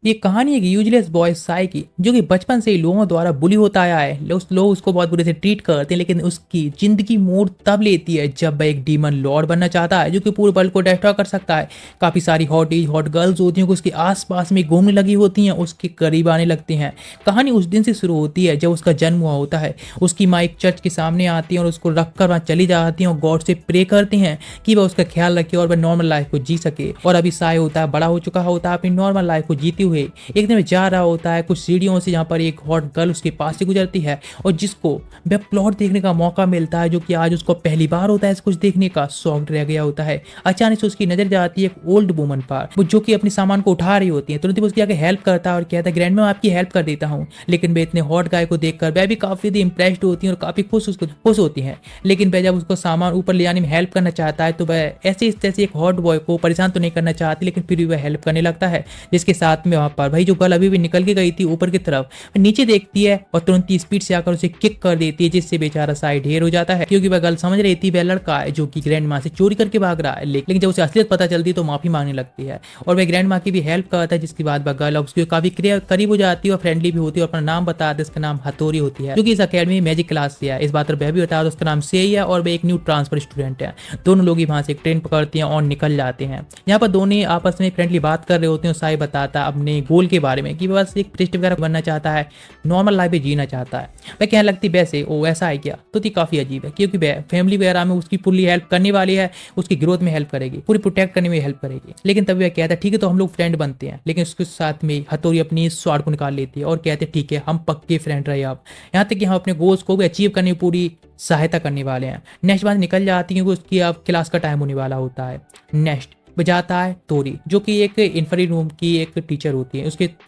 ये कहानी एक यूजलेस बॉय साई की, जो कि बचपन से ही लोगों द्वारा बुली होता आया है। लोग उसको बहुत बुरे से ट्रीट करते हैं, लेकिन उसकी जिंदगी मोड़ तब लेती है जब वह एक डीमन लॉर्ड बनना चाहता है, जो कि पूरे वर्ल्ड को डिस्ट्रॉय कर सकता है। काफी सारी हॉट गर्ल्स होती हैं, उसके आसपास में घूमने लगी होती हैं, उसके करीब आने लगती हैं। कहानी उस दिन से शुरू होती है जब उसका जन्म हुआ होता है। उसकी माँ एक चर्च के सामने आती है और उसको रखकर वहाँ चली जाती हैं और गॉड से प्रे करती हैं कि वह उसका ख्याल रखे और वह नॉर्मल लाइफ को जी सके। और अभी साई होता है, बड़ा हो चुका होता है, अपनी नॉर्मल लाइफ को जीते हुए एक दिन जा रहा होता है कुछ सीढ़ियों से, जहाँ पर एक हॉट गर्ल उसके पास से गुजरती है और जिसको वह प्लॉट देखने का मौका मिलता है, जो कि आज उसको पहली बार होता है कुछ देखने का। शॉक्ड रह गया होता है। अचानक से उसकी नजर जाती है एक ओल्ड वुमन पर, वो जो कि अपने सामान को उठा रही होती है। तुरंत ही उसकी आगे हेल्प करता है और कहता है ग्रैंड मैं आपकी हेल्प कर देता हूँ। लेकिन वे इतने हॉट गाय को देखकर वह भी काफी इंप्रेस्ड होती है और काफी खुश होती है। लेकिन वह जब उसको सामान ऊपर ले जाने में हेल्प करना चाहता है, तो वह ऐसे इस तरह से एक हॉट बॉय को परेशान तो नहीं करना चाहती, लेकिन फिर भी वह हेल्प करने लगता है। जिसके साथ में वहां पर भाई जो गर्ल अभी भी निकल के गई थी ऊपर की तरफ, नीचे देखती है और तुरंत ही स्पीड से आकर उसे किक कर देती है, जिससे बेचारा साई ढेर हो जाता है। क्योंकि वह गर्ल समझ रही थी वह लड़का है जो कि ग्रैंड माँ से चोरी करके भाग रहा है। लेकिन जब उसे असलियत पता चलती है तो माफी मांगने लगती है और वह ग्रैंड माँ की भी हेल्प करता है। जिसके बाद वह गर्ल उसके काफी करीब हो जाती है और फ्रेंडली भी होती है और अपना नाम बताती है। उसका नाम हथौड़ी होती है, जो कि इस अकेडमी में मैजिक क्लास से है। इस बात पर वह भी बताया उसका नाम सेई है और वह एक न्यू ट्रांसफर स्टूडेंट है। दोनों लोग ही वहां से एक ट्रेन पकड़ती हैं और निकल जाते हैं। यहाँ पर दोनों आपस में फ्रेंडली बात कर रहे होते हैं। साई बताता है अपने गोल के बारे में कि बस एक प्रिस्ट वगैरह बनना चाहता है, नॉर्मल लाइफ में जीना चाहता है। वह कहने लगती वैसे ओ ऐसा है क्या, तो काफी अजीब है क्योंकि वह फैमिली वगैरह में उसकी फुल्ली हेल्प करने वाली है, उसकी ग्रोथ में हेल्प करेगी, पूरी प्रोटेक्ट करने में हेल्प करेगी। लेकिन तभी वह कहता है ठीक है तो हम लोग फ्रेंड बनते हैं। लेकिन उसके साथ में हथौड़ी अपनी स्वाड को निकाल लेती है और कहते हैं ठीक है हम पक्के फ्रेंड रहे अब, यहाँ तक कि हम अपने गोल्स को भी अचीव करने में पूरी सहायता करने वाले हैं। नेक्स्ट बात निकल जाती है क्योंकि उसकी अब क्लास का टाइम होने वाला होता है। नेक्स्ट बजाता है तोरी, जो कि एक इंफरी रूम की एक टीचर होती है।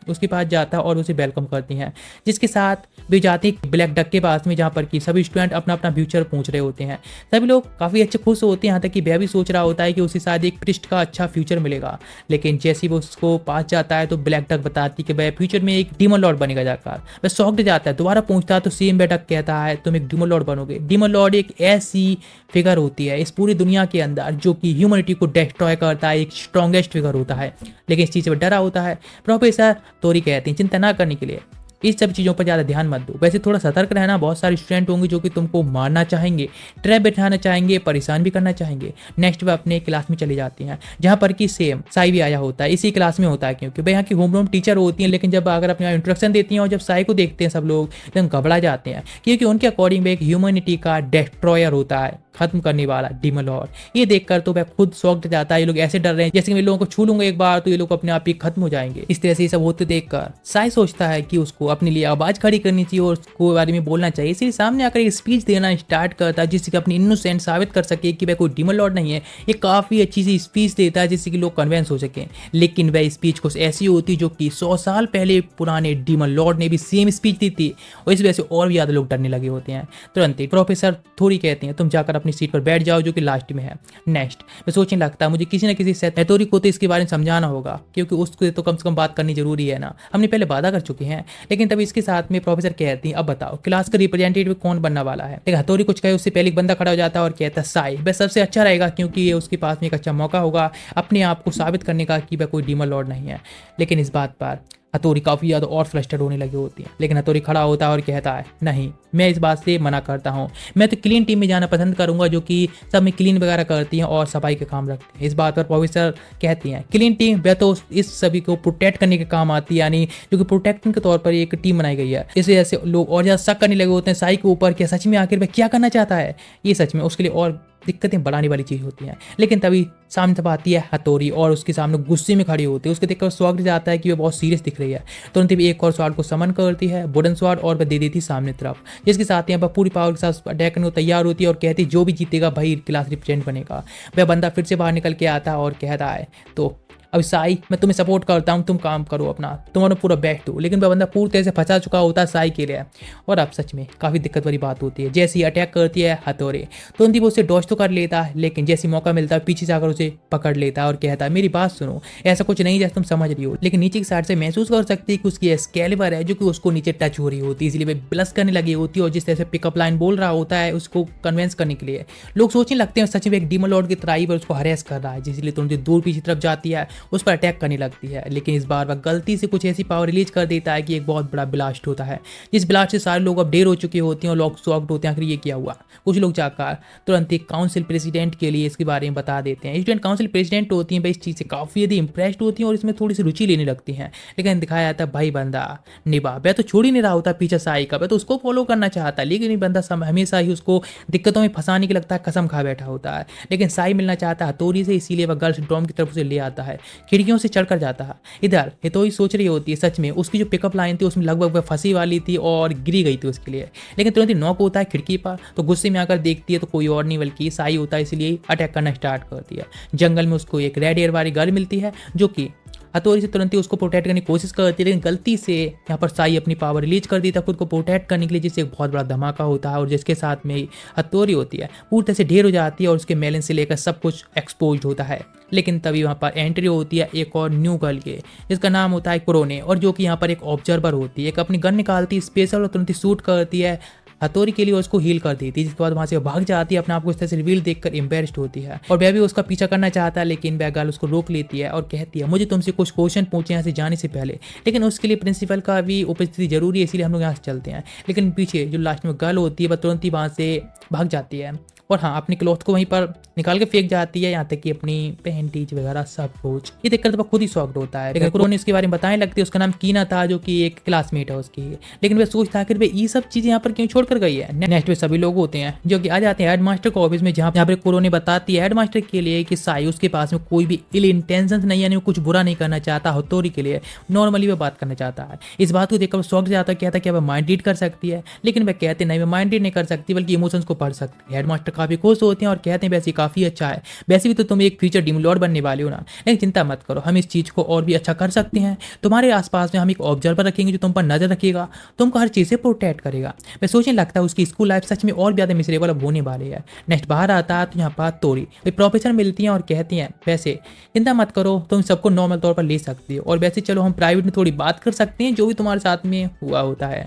उसके पास जाता है और उसे वेलकम करती हैं। जिसके साथ वे जाती है ब्लैक डक के पास में, जहाँ पर कि सभी स्टूडेंट अपना अपना फ्यूचर पूछ रहे होते हैं। सभी लोग काफ़ी अच्छे खुश होते हैं, यहाँ तक कि वह भी सोच रहा होता है कि उसे शायद एक प्रिस्ट का अच्छा फ्यूचर मिलेगा। लेकिन जैसे ही वो उसको पास जाता है तो ब्लैक डक बताती कि वह फ्यूचर में एक डीमन लॉर्ड बनेगा। जाकर वह शॉक्ड जाता है, दोबारा पूछता है तो सेम डक कहता है तुम एक डीमन लॉर्ड बनोगे। डीमन लॉर्ड एक ऐसी फिगर होती है इस पूरी दुनिया के अंदर जो कि ह्यूमैनिटी को डिस्ट्रॉय करता है, एक स्ट्रॉन्गेस्ट फिगर होता है। लेकिन इस चीज़ से डरा होता है। प्रोफेसर तोरी कहते हैं चिंता ना करने के लिए, इस सब चीज़ों पर ज़्यादा ध्यान मत दो। वैसे थोड़ा सतर्क रहना, बहुत सारे स्टूडेंट होंगे जो कि तुमको मारना चाहेंगे, ट्रैप बैठाना चाहेंगे, परेशान भी करना चाहेंगे। नेक्स्ट वह अपने क्लास में चली जाती हैं, जहाँ पर कि सेम साई भी आया होता है, इसी क्लास में होता है क्योंकि वह यहाँ की होम टीचर होती हैं। लेकिन जब अगर अपने इंट्रोडक्शन देती हैं और जब साई को देखते हैं सब लोग एकदम घबरा जाते हैं, क्योंकि उनके अकॉर्डिंग एक ह्यूमैनिटी का डिस्ट्रॉयर होता है, खत्म करने वाला डीमन लॉर्ड। ये देखकर तो वह खुद शॉक्ड जाता है। ये लोग ऐसे डर रहे हैं जैसे कि मैं लोगों को छू लूंगा एक बार तो ये लोग अपने आप ही खत्म हो जाएंगे। इस तरह से ये सब होते देखकर साई सोचता है कि उसको अपने लिए आवाज खड़ी करनी चाहिए और उसको बारे में बोलना चाहिए। इसलिए सामने आकर एक स्पीच देना स्टार्ट करता है, जिससे कि अपनी इनोसेंट साबित कर सके कि वह कोई डीमन लॉर्ड नहीं है। ये काफी अच्छी सी स्पीच देता है जिससे कि लोग कन्विंस हो सके। लेकिन वह स्पीच कुछ ऐसी होती जो कि 100 साल पहले पुराने डीमन लॉर्ड ने भी सेम स्पीच दी थी और इस वजह से और भी ज्यादा लोग डरने लगे होते हैं। तुरंत ही प्रोफेसर थोड़ी कहते हैं तुम जाकर अपनी सीट पर बैठ जाओ, जो कि लास्ट में है। नेक्स्ट मैं सोचने लगता है मुझे किसी न किसी हथौड़ी को तो इसके बारे में समझाना होगा, क्योंकि उसको तो कम से कम बात करनी जरूरी है ना, हमने पहले वादा कर चुके हैं। लेकिन तभी इसके साथ में प्रोफेसर कहती हैं अब बताओ क्लास का रिप्रेजेंटेटिव कौन बनने वाला है। एक हथौड़ी कुछ कहे उससे पहले एक बंदा खड़ा हो जाता है और कहता है साई वह सबसे अच्छा रहेगा, क्योंकि ये उसके पास में एक अच्छा मौका होगा अपने आप को साबित करने का कि वह कोई डीमन लॉर्ड नहीं है। लेकिन इस बात पर हथौड़ी काफ़ी ज़्यादा और फ्रस्ट्रेट होने लगी होती है। लेकिन हथौड़ी खड़ा होता है और कहता है नहीं, मैं इस बात से मना करता हूँ, मैं तो क्लीन टीम में जाना पसंद करूंगा, जो कि सब में क्लीन वगैरह करती हैं और सफाई के काम रखती हैं। इस बात पर प्रोफेसर कहती हैं क्लीन टीम वह तो इस सभी को प्रोटेक्ट करने के काम आती है, यानी जो कि प्रोटेक्टिंग के तौर पर एक टीम बनाई गई है। इस वजह से लोग और ज़्यादा शक करने लगे होते हैं साई के ऊपर कि सच में आखिर वह क्या करना चाहता है। ये सच में उसके लिए और दिक्कतें बढ़ाने वाली चीज होती हैं। लेकिन तभी सामने तब आती है हथौड़ी और उसके सामने गुस्से में खड़ी होती है। उसके देखकर स्वागत जाता है कि वह बहुत सीरियस दिख रही है। तुरंत भी एक और स्वाड को समन करती है, वुडन स्वाड, और वह दे देती सामने तरफ, जिसके साथ यहाँ पर पूरी पावर के साथ अटैक करने को तैयार होती है और कहती है जो भी जीतेगा भाई क्लास रिप्रेजेंट बनेगा। वह बंदा फिर से बाहर निकल के आता है और कहता है तो अब साई मैं तुम्हें सपोर्ट करता हूँ, तुम काम करो अपना, तुम्हारा पूरा बेस्ट हो। लेकिन वह बंदा पूरी तरह से फंसा चुका होता है साई के लिए और अब सच में काफ़ी दिक्कत वाली बात होती है। जैसे ही अटैक करती है हथौड़ी तुरंत ही वो उसे डॉज तो कर लेता है, लेकिन जैसे मौका मिलता है पीछे से आकर उसे पकड़ लेता है और कहता है मेरी बात सुनो, ऐसा कुछ नहीं जैसे तुम समझ रही हो। लेकिन नीचे की साइड से महसूस कर सकती है कि उसकी एक्सकैलिबर है जो कि उसको नीचे टच हो रही होती है, इसलिए वह ब्लश करने लगी होती है। और जिस तरह से पिकअप लाइन बोल रहा होता है उसको कन्विंस करने के लिए लोग सोचने लगते हैं सच में एक डीमन लॉर्ड की तरह ही उसको हरेस कर रहा है, जिसलिए तुरंत दूर पीछे तरफ जाती है उस पर अटैक करने लगती है, लेकिन इस बार वह गलती से कुछ ऐसी पावर रिलीज कर देता है कि एक बहुत बड़ा ब्लास्ट होता है, जिस ब्लास्ट से सारे लोग अब ढेर हो चुके होते हैं और लोग शॉक्ड होते हैं आखिर ये क्या हुआ। कुछ लोग जाकर तुरंत एक काउंसिल प्रेसिडेंट के लिए इसके बारे में बता देते हैं। स्टूडेंट काउंसिल प्रेसिडेंट होती हैं, भाई इस चीज़ से काफ़ी यदि इंप्रेस्ड होती हैं और इसमें थोड़ी सी रुचि लेने लगती हैं, लेकिन दिखाया जाता है भाई बंदा निभा वह तो छोड़ ही नहीं रहा होता पीछे साई का, वह तो उसको फॉलो करना चाहता है, लेकिन ये बंदा हमेशा ही उसको दिक्कतों में फंसाने के लगता है, कसम खा बैठा होता है। लेकिन साई मिलना चाहता है हथौड़ी से, इसीलिए वह गर्ल्स डॉम की तरफ से ले आता है, खिड़कियों से चढ़कर जाता है। इधर हितोई सोच रही होती है सच में उसकी जो पिकअप लाइन थी उसमें लगभग वह फंसी वाली थी और गिरी गई थी उसके लिए, लेकिन तुरंत ही नॉक होता है खिड़की पर, तो गुस्से में आकर देखती है तो कोई और नहीं बल्कि साई होता है, इसलिए अटैक करना स्टार्ट करती है। जंगल में उसको एक रेड एयर वाली गर्ल मिलती है जो कि हथौड़ी से तुरंत ही उसको प्रोटेक्ट करने की कोशिश करती है, लेकिन गलती से यहाँ पर साई अपनी पावर रिलीज कर देता है खुद को प्रोटेक्ट करने के लिए, जिससे एक बहुत बड़ा धमाका होता है और जिसके साथ में हथौड़ी होती है पूरी तरह से ढेर हो जाती है और उसके मेलन से लेकर सब कुछ एक्सपोज होता है। लेकिन तभी वहाँ पर एंट्री होती है एक और न्यू गर्ल के, जिसका नाम होता है कुरोने, और जो कि यहाँ पर एक ऑब्जर्वर होती है, एक अपनी गन निकालती है स्पेशल और तुरंत ही शूट करती है हथौड़ी के लिए, उसको हील कर देती है, जिसके बाद वहाँ से भाग जाती है, अपने आप को इस तरह से रिवील देखकर एम्बेरस्ड होती है। और वह भी उसका पीछा करना चाहता है, लेकिन वह गर्ल उसको रोक लेती है और कहती है मुझे तुमसे कुछ क्वेश्चन पूछे यहाँ से जाने से पहले, लेकिन उसके लिए प्रिंसिपल का भी उपस्थिति जरूरी है, इसीलिए हम लोग यहाँ से चलते हैं। लेकिन पीछे जो लास्ट में गर्ल होती है वह तुरंत ही वहाँ से भाग जाती है और हाँ अपनी क्लॉथ को वहीं पर निकाल के फेंक जाती है, यहाँ तक कि अपनी पैंटीज वगैरह सब कुछ। ये देखकर तो खुद ही शॉक्ड होता है, लेकिन कुरोने इसके बारे में बताने लगती है। उसका नाम कीना था जो कि एक क्लासमेट है उसकी, लेकिन वह सोचता आखिर ये सब चीजें यहाँ पर क्यों छोड़कर गई है। नेक्स्ट में सभी लोग होते हैं जो कि आ जाते हैं हेडमास्टर को ऑफिस में, जहाँ पर कुरोने बताती है हेडमास्टर के लिए कि साई उसके पास में कोई भी इल इंटेंशन नहीं, यानी कुछ बुरा नहीं करना चाहता हथौड़ी के लिए, नॉर्मली वह बात करना चाहता है। इस बात को देखकर शॉक जाता है, कहता क्या वह माइंड रीड कर सकती है, लेकिन वह कहते नहीं, वह माइंड रीड नहीं कर सकती बल्कि इमोशंस को पढ़ सकती है। हेडमास्टर काफी खुश होते हैं और कहते हैं वैसे काफी अच्छा है, वैसे भी तो तुम एक फ्यूचर डीमन लॉर्ड बनने वाले हो ना, लेकिन चिंता मत करो, हम इस चीज को और भी अच्छा कर सकते हैं। तुम्हारे आसपास में हम एक ऑब्जर्वर रखेंगे जो तुम पर नजर रखेगा, तुमको हर चीज से प्रोटेक्ट करेगा। मैं सोचने लगता है उसकी स्कूल लाइफ सच में और ज्यादा मिसरेबल अब होने वाली है। नेक्स्ट बाहर आता है तो यहाँ पर तोरी प्रोफेसर मिलती हैं और कहती हैं वैसे चिंता मत करो, तुम सबको नॉर्मल तौर पर ले सकती हो, और वैसे चलो हम प्राइवेट में थोड़ी बात कर सकते हैं जो भी तुम्हारे साथ में हुआ होता है।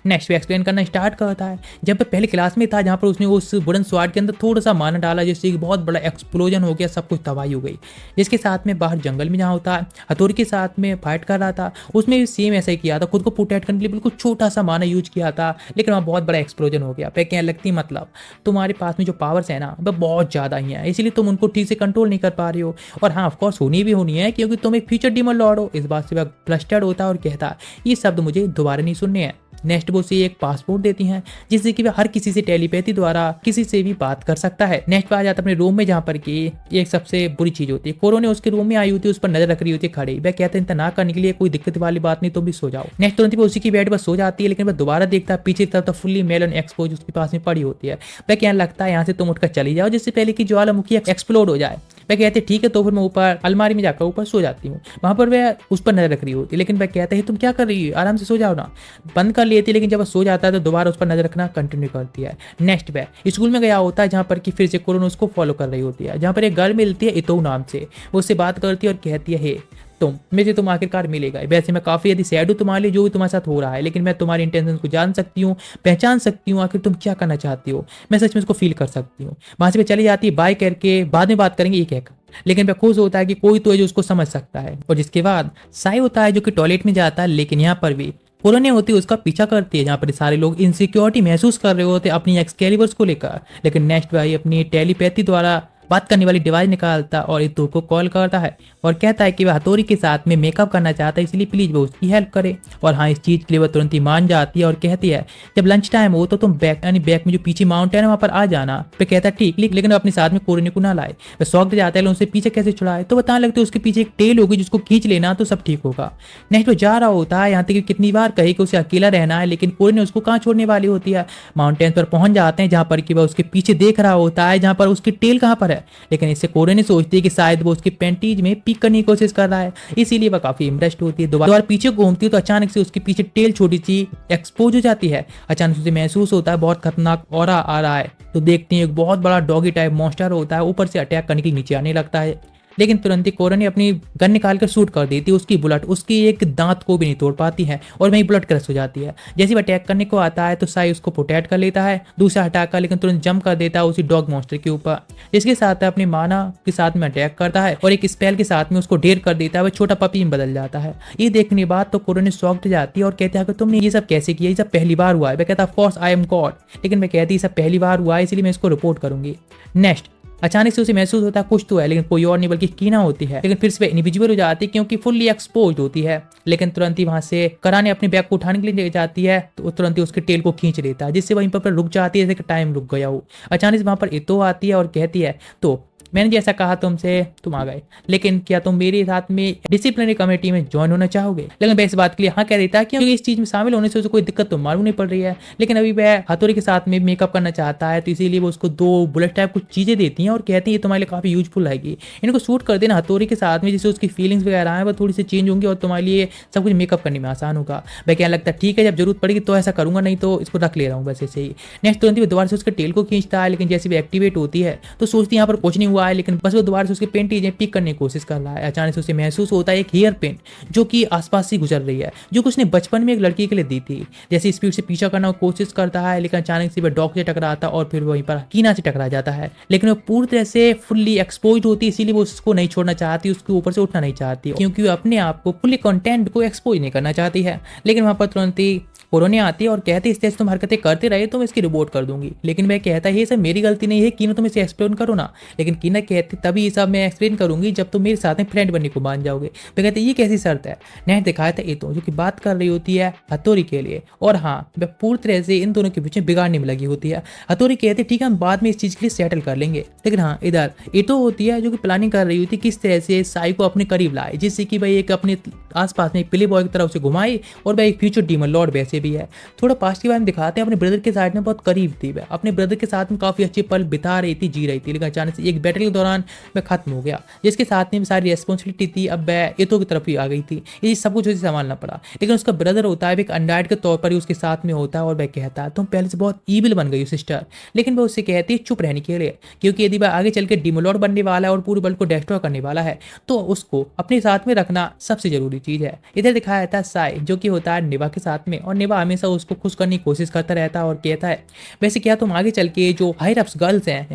नेक्स्ट पे एक्सप्लेन करना स्टार्ट करता है जब वह पहले क्लास में था, जहाँ पर उसने उस वुडन स्वार्ड के अंदर थोड़ा सा माना डाला, जिससे एक बहुत बड़ा एक्सप्लोजन हो गया, सब कुछ तबाही हो गई। जिसके साथ में बाहर जंगल में जहाँ होता है हथौड़ी के साथ में फाइट कर रहा था, उसमें भी सेम ऐसा ही किया था, खुद को प्रोटेक्ट करने के लिए बिल्कुल छोटा सा माना यूज किया था, लेकिन वहाँ बहुत बड़ा एक्सप्लोजन हो गया। पे कहने लगती मतलब तुम्हारे पास में जो पावर्स है ना वह बहुत ज़्यादा ही है, इसलिए तुम उनको ठीक से कंट्रोल नहीं कर पा रही हो, और हाँ ऑफकोर्स होनी भी होनी है क्योंकि तुम एक फ्यूचर डीमन लॉर्ड हो। इस बात से वह फ्रस्ट्रेटेड होता है और कहता ये शब्द मुझे दोबारा नहीं सुनने हैं। नेक्स्ट वो उसे एक पासपोर्ट देती हैं जिससे कि वह हर किसी से टेलीपैथी द्वारा किसी से भी बात कर सकता है। नेक्स्ट पे आ जाता है अपने रूम में, जहाँ पर कि एक सबसे बुरी चीज होती है, कोरोने उसके रूम में आई होती है, उस पर नजर रख रही होती है खड़ी। वह कहते हैं ना करने के लिए कोई दिक्कत वाली बात नहीं, तुम भी सो जाओ। नेक्स्ट तुरंत उसी की बेड पर सो जाती है, लेकिन वह दोबारा देखता है पीछे की तरफ तो फुल्ली मेल एंड एक्सपोज उसके पास में पड़ी होती है। वह कहने लगता है यहाँ से तुम उठकर चली जाओ जिससे पहले कि ज्वालामुखी एक्सप्लोड हो जाए। वह कहते ठीक है, तो फिर मैं ऊपर अलमारी में जाकर ऊपर सो जाती हूँ। वहाँ पर वह उस पर नजर रख रही होती है, लेकिन वह कहते हैं तुम क्या कर रही हो, आराम से सो जाओ ना। बंद कर लेती है, लेकिन जब वह सो जाता है तो दोबारा उस पर नजर रखना कंटिन्यू करती है। नेक्स्ट वह स्कूल में गया होता है, जहाँ पर कि फिर से कोरोना उसको फॉलो कर रही होती है, जहाँ पर एक गर्ल मिलती है इतो नाम से। वो उससे बात करती है और कहती है हे तुम आखिरकार मिलेगा। वैसे मैं काफी यदि सैड हूँ तुम्हारे लिए जो भी तुम्हारे साथ हो रहा है, लेकिन मैं तुम्हारी इंटेंशन को जान सकती हूँ, पहचान सकती हूँ, आखिर तुम क्या करना चाहती हो, मैं सच में उसको फील कर सकती हूँ। वहां से चली जाती है बाय करके बाद में बात करेंगे ये कहकर, लेकिन वह खुश होता है कि कोई तो है जो उसको समझ सकता है। और जिसके बाद साई होता है जो कि टॉयलेट में जाता है, लेकिन यहाँ पर भी कोरोने होती है उसका पीछा करती है, जहाँ पर सारे लोग इनसिक्योरिटी महसूस कर रहे होते अपनी एक्सकैलिबर्स को लेकर। लेकिन नेक्स्ट भाई अपनी टेलीपैथी द्वारा बात करने वाली डिवाइस निकालता और इतो को कॉल करता है और कहता है कि वह हथौड़ी के साथ में मेकअप करना चाहता है, इसलिए प्लीज वो उसकी हेल्प करे। और हाँ इस चीज के लिए वह तुरंत ही मान जाती है और कहती है जब लंच टाइम हो तो तुम बैक यानी बैक में जो पीछे माउंटेन है वहां पर आ जाना। फिर कहता है ठीक, लेकिन अपने साथ में कोरोने को ना लाए। वह शौक जाता है उनसे पीछे कैसे छुड़ाए, तो बताने लगते उसके पीछे एक टेल होगी जिसको खींच लेना तो सब ठीक होगा। नेक्स्ट वो जा रहा होता है, यहाँ तक कितनी बार कहे कि उसे अकेला रहना है, लेकिन कोरोने उसको कहाँ छोड़ने वाली होती है। माउंटेन पर पहुंच जाते हैं जहाँ पर कि वह उसके पीछे देख रहा होता है, जहाँ पर उसकी टेल कहाँ पर है, लेकिन इससे कोरोने सोचती है कि शायद वो उसकी पैंटीज में पीक करने की कोशिश कर रहा है, इसीलिए वह काफी इम्प्रेस्ड होती है। दोबारा पीछे घूमती है तो अचानक से उसके पीछे टेल छोटी सी एक्सपोज हो जाती है। अचानक उसे महसूस होता है बहुत खतरनाक ऑरा आ रहा है, तो देखते हैं एक बहुत बड़ा डॉगी टाइप मॉन्स्टर होता है ऊपर से अटैक करने के लिए नीचे आने लगता है। लेकिन तुरंत ही कोरोनी अपनी गन निकाल कर शूट कर देती है उसकी बुलेट उसकी एक दांत को भी नहीं तोड़ पाती है और वहीं बुलेट क्रश हो जाती है। जैसे ही अटैक करने को आता है तो साई उसको प्रोटेक्ट कर लेता है दूसरा हटाकर, लेकिन तुरंत जंप कर देता है उसी डॉग मॉन्स्टर के ऊपर, जिसके साथ अपनी माना के साथ में अटैक करता है और एक स्पेल के साथ में उसको ढेर कर देता है। वह छोटा पपी में बदल जाता है। ये देखने के बाद तो कोरोनी शॉक्ड जाती है और कहते हैं कि तुमने ये सब कैसे किया, ये सब पहली बार हुआ है। वह कहता है of course I am God, लेकिन मैं कहती ये सब पहली बार हुआ है इसलिए मैं इसको रिपोर्ट करूंगी। नेक्स्ट अचानक से उसे महसूस होता है कुछ तो है, लेकिन कोई और नहीं बल्कि कीना होती है, लेकिन फिर से इनविजिबल हो जाती है क्योंकि फुल्ली एक्सपोज्ड होती है। लेकिन तुरंत ही वहां से कराने अपने बैग को उठाने के लिए जाती है तो तुरंत ही उसके टेल को खींच लेता है, जिससे वहीं पर रुक जाती है जैसे कि टाइम रुक गया हो। अचानक से वहां पर इतो आती है और कहती है तो मैंने जैसा कहा तुमसे तुम आ गए, लेकिन क्या तुम मेरे साथ में डिसिप्लिनरी कमेटी में ज्वाइन होना चाहोगे? लेकिन वह इस बात के लिए हाँ कह देता है क्योंकि इस चीज में शामिल होने से उसे कोई दिक्कत तो मालूम नहीं पड़ रही है, लेकिन अभी वह हथौड़ी के साथ में मेकअप करना चाहता है तो इसीलिए वो उसको 2 बुलेट टाइप कुछ चीजें देती हैं और कहती है ये तुम्हारे लिए काफी यूजफुल रहेगी, इनको शूट कर देना हथौड़ी के साथ में, जिससे उसकी फीलिंग्स वगैरह है वो थोड़ी सी चेंज होंगी और तुम्हारे लिए सब कुछ मेकअप करने में आसान होगा। वह कहने लगता है ठीक है जब जरूरत पड़ेगी तो ऐसा करूंगा, नहीं तो इसको रख ले रहा हूँ बस ऐसे ही। नेक्स्ट तुरंत ही दोबारा से उसके टेल को खींचता है, लेकिन जैसे भी एक्टिवेट होती है तो सोचती है यहाँ पर कुछ नहीं हुआ है, लेकिन बस वो दोबारा से उसके पेन चीजें पिक करने की कोशिश कर रहा है। अचानक से उसे महसूस होता है एक हेयर पेन जो कि आसपास से गुजर रही है, जो कि उसने बचपन में एक लड़की के लिए दी थी। जैसे स्पीड से पीछा करने की कोशिश करता है, लेकिन अचानक से वह डॉग से टकराता और फिर वहीं पर कीना से टकरा जाता है, लेकिन वो पूरी तरह से फुल्ली एक्सपोज्ड होती है, इसीलिए वो उसको नहीं छोड़ना चाहती, उसके ऊपर से उठना नहीं चाहती क्योंकि वो अपने आप को फुल्ली कंटेंट को एक्सपोज नहीं करना चाहती है। लेकिन वहां पर तुरंत ही कोरोनी आती है और कहती है इस तरह से तुम हरकतें करते रहे तो मैं इसकी रिपोर्ट कर दूंगी, लेकिन वह कहता है ये सब मेरी गलती नहीं है कीना, तुम इसे एक्सप्लेन करो ना। लेकिन कीना कहती तभी ये सब मैं एक्सप्लेन करूंगी जब तुम मेरे साथ में फ्रेंड बनने को मान जाओगे। वे कहते ये कैसी शर्त है? नेट दिखाया था ये तो जो कि बात कर रही होती है हथौड़ी के लिए, और हाँ वह पूरी तरह से इन दोनों के बीच में बिगाड़ने में लगी होती है। हथौड़ी कहते ठीक है हम बाद में इस चीज के लिए सेटल कर लेंगे, लेकिन हाँ इधर ये तो होती है जो कि प्लानिंग कर रही होती है किस तरह से साई को अपने करीब लाए, जिससे कि भाई एक अपने आसपास में एक प्ले बॉय की तरह उसे घुमाए और वह एक फ्यूचर डीमन लॉर्ड वैसे भी है। थोड़ा पास्ट के बारे में दिखाते हैं, अपने ब्रदर के साथ में बहुत करीब थी वह, अपने ब्रदर के साथ में काफी अच्छे पल बिता रही थी, जी रही थी, लेकिन अचानक से एक बैटल के दौरान वह खत्म हो गया, जिसके साथ में सारी रेस्पॉन्सिबिलिटी थी अब वह एतो की तरफ ही आ गई थी, ये सब कुछ उसे संभालना पड़ा। लेकिन उसका ब्रदर होता है एक अंडाइड के तौर पर ही उसके साथ में होता है और वह कहता है तुम पहले से बहुत ईविल बन गई हो सिस्टर, लेकिन वह उससे कहती है चुप रहने के लिए, क्योंकि यदि वह आगे चल के डीमन लॉर्ड बनने वाला है और पूरे वर्ल्ड को डिस्ट्रॉय करने वाला है तो उसको अपने साथ में रखना सबसे जरूरी चीज है। इधर दिखाया जाता है साई जो कि होता है निभा के साथ में, और निभा हमेशा उसको खुश करने की कोशिश करता रहता है और कहता है वैसे क्या तुम आगे चल के जो हायर अप्स गर्ल्स हैं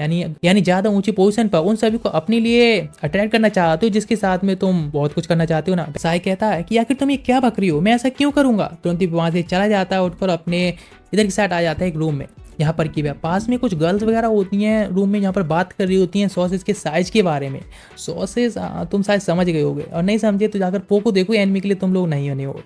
यानी ज्यादा ऊंची पोजीशन पर उन सभी को अपने लिए अट्रैक्ट करना चाहते हो, जिसके साथ में तुम बहुत कुछ करना चाहते हो ना? साई कहता है कि आखिर तुम ये क्या बक रही हो, मैं ऐसा क्यों करूंगा? तुरंत ही वहां से चला जाता है उठकर अपने इधर की साइड आ जाता है एक रूम में, यहाँ पर की पास में कुछ गर्ल्स वगैरह होती हैं रूम में, यहाँ पर बात कर रही होती हैं सॉसेज के साइज के बारे में। सॉसेज तुम शायद समझ गए होगे, और नहीं समझे तो जाकर पोको देखो, एनिमी के लिए तुम लोग नहीं बने हो।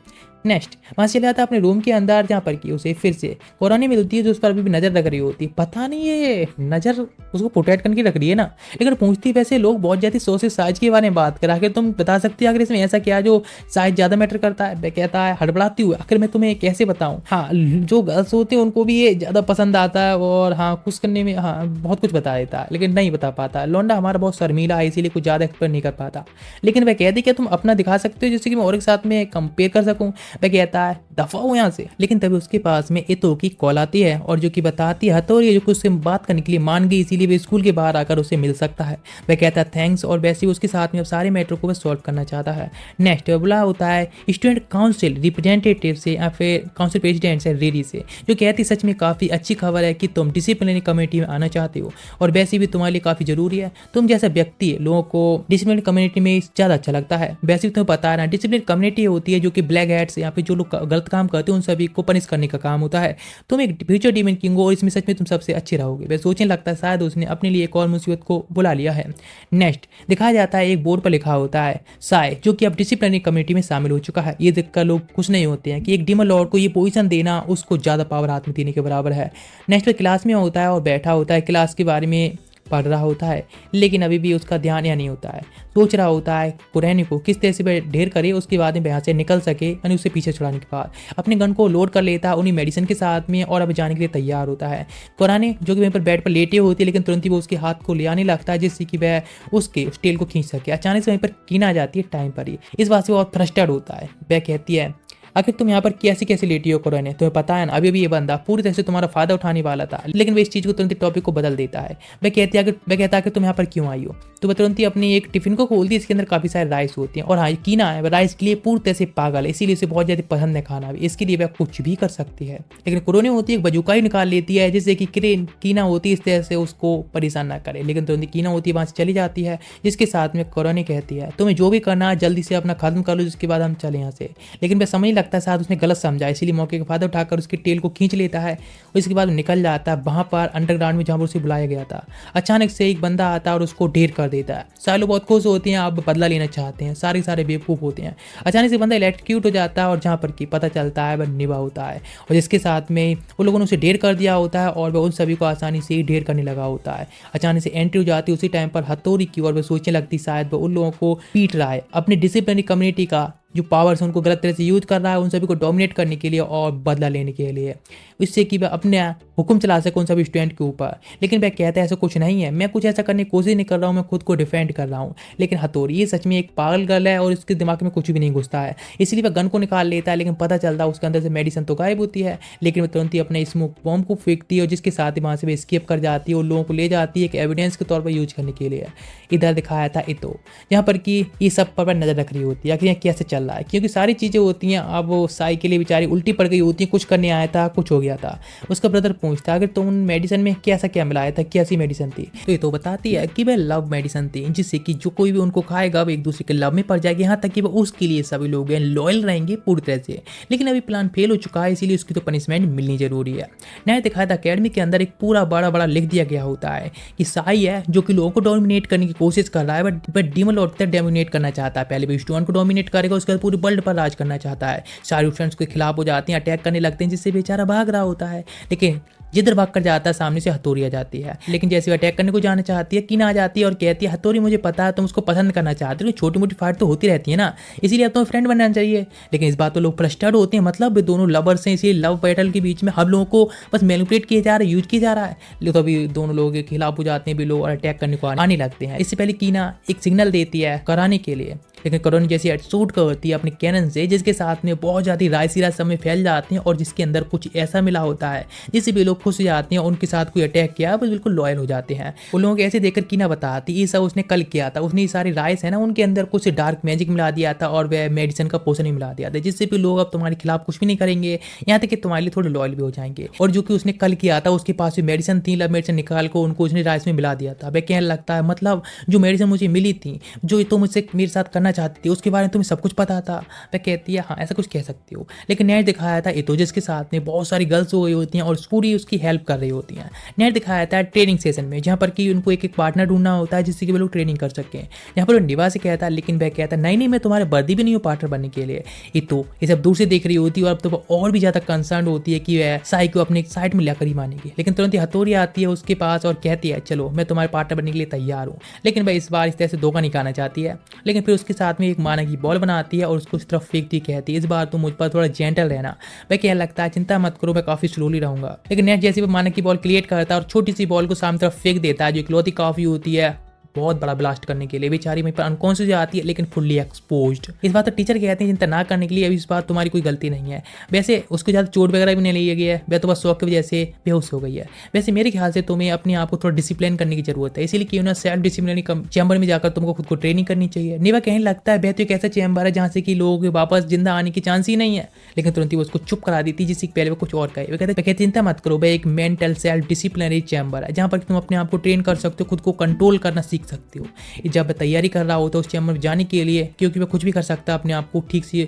नेक्स्ट वहाँ से चले जाता है अपने रूम के अंदर, जहाँ पर की उसे फिर से कोरोनी मिलती है जो उस पर अभी भी नजर रख रही होती है। पता नहीं ये नजर उसको प्रोटेक्ट करके रख रही है ना, लेकिन पूछती वैसे लोग बहुत ज्यादा सोचे साइज के बारे में बात कर, आखिर तुम बता सकती है आखिर इसमें ऐसा क्या जो साइज ज्यादा मैटर करता है? कहता है हड़बड़ाती हुई आखिर मैं तुम्हें कैसे बताऊं, हाँ जो गर्ल्स होते हैं उनको भी ये ज्यादा पसंद आता है और हाँ खुश करने में हाँ बहुत कुछ बता देता है, लेकिन नहीं बता पाता। लौंडा हमारा बहुत शर्मीला है इसीलिए कुछ ज्यादा एक्सप्लेन नहीं कर पाता, लेकिन वह कहती क्या तुम अपना दिखा सकते हो जिससे कि मैं और एक साथ में कंपेयर कर सकूं? वह कहता है दफा हो यहाँ से, लेकिन तभी उसके पास में इतो की कॉल आती है और जो कि बताती है हथौड़ी जो कि उससे बात करने के लिए मान गई, इसीलिए वे स्कूल के बाहर आकर उसे मिल सकता है। वह कहता है थैंक्स, और वैसे ही उसके साथ में अब सारे मैटर को वह सॉल्व करना चाहता है। नेक्स्ट बुला होता है स्टूडेंट काउंसिल रिप्रेजेंटेटिव से या फिर काउंसिल प्रेसिडेंट से रेडी से, जो कहती सच में काफी अच्छी खबर है कि तुम डिसिप्लिनरी कमेटी में आना चाहते हो, और वैसे भी तुम्हारे लिए काफी जरूरी है, तुम जैसा व्यक्ति है लोगों को डिसिप्लिनरी कम्युनिटी में ज्यादा अच्छा लगता है। वैसे भी तुम्हें पता है ना डिसिप्लिनरी कम्युनिटी होती है जो कि ब्लैक हैट्स या फिर जो लोग गलत काम करते हैं उन सभी को पनिश करने का काम होता है। तुम एक फ्यूचर डीमन किंग हो और इसमें सच में तुम सबसे अच्छे रहोगे। वह सोचने लगता है शायद उसने अपने लिए एक और मुसीबत को बुला लिया है। नेक्स्ट दिखाया जाता है एक बोर्ड पर लिखा होता है साई जो कि अब डिसिप्लिनरी कमेटी में शामिल हो चुका है। ये देखकर लोग खुश नहीं होते हैं कि एक डीमन लॉर्ड को ये पोजीशन देना उसको ज्यादा पावर हाथ में देने के बराबर है। नेक्स्ट क्लास में होता है और बैठा होता है, क्लास के बारे में पढ़ रहा होता है, लेकिन अभी भी उसका ध्यान यहाँ नहीं होता है। सोच रहा होता है कुरैनी को किस तरह से वह ढेर करे, उसके बाद में यहाँ से निकल सके, यानी उसे पीछे छुड़ाने के बाद अपने गन को लोड कर लेता है उन्हीं मेडिसिन के साथ में और अब जाने के लिए तैयार होता है। कुरानी जो कि वहीं पर बेड पर लेटे होती है, लेकिन तुरंत ही वो उसके हाथ को ले आने लगता है जिससे कि वह उसके उस टेल को खींच सके। अचानक से वहीं पर कीना आ जाती है टाइम पर ही, इस बात से वो बहुत फ्रस्ट्रेट होता है। वह कहती है आखिर तुम यहाँ पर कैसे कैसे लेटी हो करो ने, तुम्हें पता है ना अभी भी ये बंदा पूरी तरह से तुम्हारा फायदा उठाने वाला था, लेकिन वो इस चीज को तुरंत टॉपिक को बदल देता है। वह कहता है कि तुम यहाँ पर क्यों आई हो, तो वह तुरंत ही अपनी एक टिफिन को खोलती है, इसके अंदर काफी सारे राइस होती हैं। और हाँ, कीना है, वह राइस के लिए पूरी तरह से पागल है, इसीलिए उसे बहुत ज्यादा पसंद है खाना भी, इसके लिए वह कुछ भी कर सकती है। लेकिन कुरोने होती है एक बजूका ही निकाल लेती है, जिससे कि कीना होती है इस तरह से उसको परेशान ना करे। लेकिन तुरंत कीना होती है वहां से चली जाती है, जिसके साथ में कुरोने कहती है तुम्हें जो भी करना है जल्दी से अपना खत्म कर लो, जिसके बाद हम चले यहाँ से। लेकिन वह समझ लगता है शायद उसने गलत समझा, इसीलिए मौके का फायदा उठाकर उसकी टेल को खींच लेता है। इसके बाद निकल जाता है वहां पर अंडरग्राउंड में जहां पर उसे बुलाया गया था। अचानक से एक बंदा आता है और उसको ढेर कर देता है। सारे लोग बहुत खुश होते हैं, अब बदला लेना चाहते हैं, सारे बेवकूफ होते हैं। अचानक से बंदा इलेक्ट्रोक्यूट हो जाता है और जहाँ पर की पता चलता है वह निभा होता है, और जिसके साथ में उन लोगों ने उसे ढेर कर दिया होता है और वह उन सभी को आसानी से ही ढेर करने लगा होता है। अचानक से एंट्री हो जाती है उसी टाइम पर हथौड़ी की, और वह सोचने लगती शायद वह उन लोगों को पीट रहा है, अपनी डिसिप्लिनरी कम्युनिटी का जो पावर्स उनको गलत तरह से यूज कर रहा है उन सभी को डोमिनेट करने के लिए और बदला लेने के लिए, इससे कि वह अपने हुक्म चला सके उन सभी स्टूडेंट के ऊपर। लेकिन वह कहता है ऐसा कुछ नहीं है, मैं कुछ ऐसा करने की कोशिश नहीं कर रहा हूँ, मैं खुद को डिफेंड कर रहा हूँ। लेकिन हथौड़ी ये सच में एक पागल गर्ल है और उसके दिमाग में कुछ भी नहीं घुसता है, इसलिए वह गन को निकाल लेता है। लेकिन पता चलता है उसके अंदर से मेडिसिन तो गायब होती है, लेकिन वह तुरंत ही अपने स्मोक बॉम्ब को फेंकती है, और जिसके साथ ही वहाँ से वह स्केप कर जाती है और लोगों को ले जाती है एक एविडेंस के तौर पर यूज करने के लिए। इधर दिखाया था इतो, जहाँ पर कि ये सब पर नजर रख रही होती है कि कैसे चल रहा है, क्योंकि सारी चीज़ें होती हैं। अब वो साई के लिए बेचारी उल्टी पड़ गई होती है, कुछ करने आया था, कुछ हो गया था। उसका ब्रदर पूछता है अगर तुम मेडिसिन में कैसा क्या मिलाया था, कैसी मेडिसिन थी, तो ये तो बताती है कि वह लव मेडिसिन थी, जिससे कि जो कोई भी उनको खाएगा वो एक दूसरे के लव में पड़ जाएगी, यहाँ तक कि वह उसके लिए सभी लोग लॉयल रहेंगे पूरी तरह से। लेकिन अभी प्लान फेल हो चुका है, इसीलिए उसकी तो पनिशमेंट मिलनी जरूरी है। नया दिखाया था अकेडमी के अंदर एक पूरा बड़ा बड़ा लिख दिया गया होता है कि साई है जो कि लोगों को डोमिनेट करने की कोशिश कर रहा है, बट डीमन लॉर्ड तक डोमिनेट करना चाहता है। पहले भी स्टूडेंट को डोमिनेट करेगा, उसके बाद पूरे वर्ल्ड पर राज करना चाहता है। सारे फ्रेंड्स के खिलाफ हो जाते हैं, अटैक करने लगते हैं, जिससे बेचारा भाग रहा होता है। लेकिन जिधर भाग कर जाता है सामने से हथौड़ी आ जाती है। लेकिन जैसे वो अटैक करने को जाना चाहती है, कीना आ जाती है और कहती है हथौड़ी मुझे पता है तुम उसको पसंद करना चाहते हो, छोटी मोटी फाइट तो होती रहती है ना, इसीलिए अब तुम्हें फ्रेंड बनना चाहिए। लेकिन इस बात तो लोग फ्रस्ट्रेट होते हैं, मतलब दोनों लवर्स हैं, इसीलिए लव बैटल के बीच में हम लोगों को बस मैनिपुलेट किया जा रहा है, यूज किया जा रहा है। तो अभी दोनों लोगों के खिलाफ हो जाते हैं भी लोग और अटैक करने को आने लगते हैं। इससे पहले कीना एक सिग्नल देती है कराने के लिए, लेकिन करोनी जैसी शूट करती है अपने कैनन से, जिसके साथ में बहुत ज़्यादा रायसीरा समय फैल जाते हैं और जिसके अंदर कुछ ऐसा मिला होता है जिससे भी लोग खुश हो जाते हैं, उनके साथ कोई अटैक किया बस बिल्कुल लॉयल हो जाते हैं। उन लोगों को ऐसे देखकर कीना बताती ये सब उसने कल किया था, उसने ये सारे राइस है ना उनके अंदर कुछ डार्क मैजिक मिला दिया था और वह मेडिसिन का पोषण ही मिला दिया था, जिससे भी लोग अब तुम्हारे खिलाफ कुछ भी नहीं करेंगे, यहाँ तक कि तुम्हारे लिए थोड़े लॉयल भी हो जाएंगे। और जो कि उसने कल किया था उसके पास भी मेडिसिन थी, लव मेडिसिन निकाल को उनको उसने राइस में मिला दिया था। वह कहने लगता है मतलब जो मेडिसिन मुझे मिली थी, जो तुम मुझसे मेरे साथ करना चाहती थी, उसके बारे में तुम्हें सब कुछ पता था। वह कहती है हाँ ऐसा कुछ कह सकती हो। लेकिन नेट दिखाया था इतो जिसके साथ में बहुत सारी गर्ल्स हो गई होती हैं और पूरी उसकी हेल्प कर रही होती हैं। नेट दिखाया था ट्रेनिंग सेशन में, जहाँ पर कि उनको एक एक पार्टनर ढूंढना होता है जिससे कि वो लोग ट्रेनिंग कर सकें। यहाँ पर वो निभा से कहता है, लेकिन वह कहता है नहीं मैं तुम्हारे वर्दी भी नहीं हूँ पार्टनर बनने के लिए। इतो ये सब दूर से देख रही होती है और अब तो वो और भी ज़्यादा कंसर्न होती है कि वह साई को अपने साइड में लेकर ही मानेगी। लेकिन तुरंत ही हथौड़ी आती है उसके पास और कहती है चलो मैं तुम्हारे पार्टनर बनने के लिए तैयार हूँ। लेकिन वह इस बार इस तरह से धोखा निकालना चाहती है। लेकिन फिर उसके साथ में एक माना की बॉल बनाती है और उसको उस तरफ फेंकती, कहती है इस बार तुम मुझ पर थोड़ा जेंटल रहना। वह क्या लगता है चिंता मत करो मैं काफी स्लोली रहूंगा। लेकिन नेक्स्ट जैसे वो माना की बॉल क्लियर करता है और छोटी सी बॉल को सामने तरफ फेंक देता है, जो इकलौती काफी होती है बहुत बड़ा ब्लास्ट करने के लिए। बेचारी वहीं पर अनकॉन्शियस आती है लेकिन फुल्ली एक्सपोज्ड। इस बात तो टीचर कहते हैं चिंता ना करने के लिए, अभी इस बात तुम्हारी कोई गलती नहीं है। वैसे उसको ज़्यादा चोट वगैरह भी नहीं ली गई है, वह तो बस शौक की वजह से बेहोश हो गई है। वैसे मेरे ख्याल से तुम्हें अपने आप को थोड़ा डिसिप्लिन करने की जरूरत है, इसीलिए क्यों ना सेल्फ डिसिप्लिन चैम्बर में जाकर तुमको खुद को ट्रेनिंग करनी चाहिए। निवा कहने लगता है वह तो एक ऐसा चैम्बर है जहाँ से कि लोग वापस जिंदा आने की चांस ही नहीं है। लेकिन तुरंत ही वो उसको चुप करा देती जिससे पहले वो कुछ और कहे। वो कहते चिंता मत करो, वह एक मेंटल सेल्फ डिसिप्लिनरी चैम्बर है जहाँ पर तुम अपने आप को ट्रेन कर सकते हो, खुद को कंट्रोल करना सीख सकते हो। जब वह तैयारी कर रहा होता है उस चैम्बर में जाने के लिए, क्योंकि वह कुछ भी कर सकता है अपने आप को ठीक से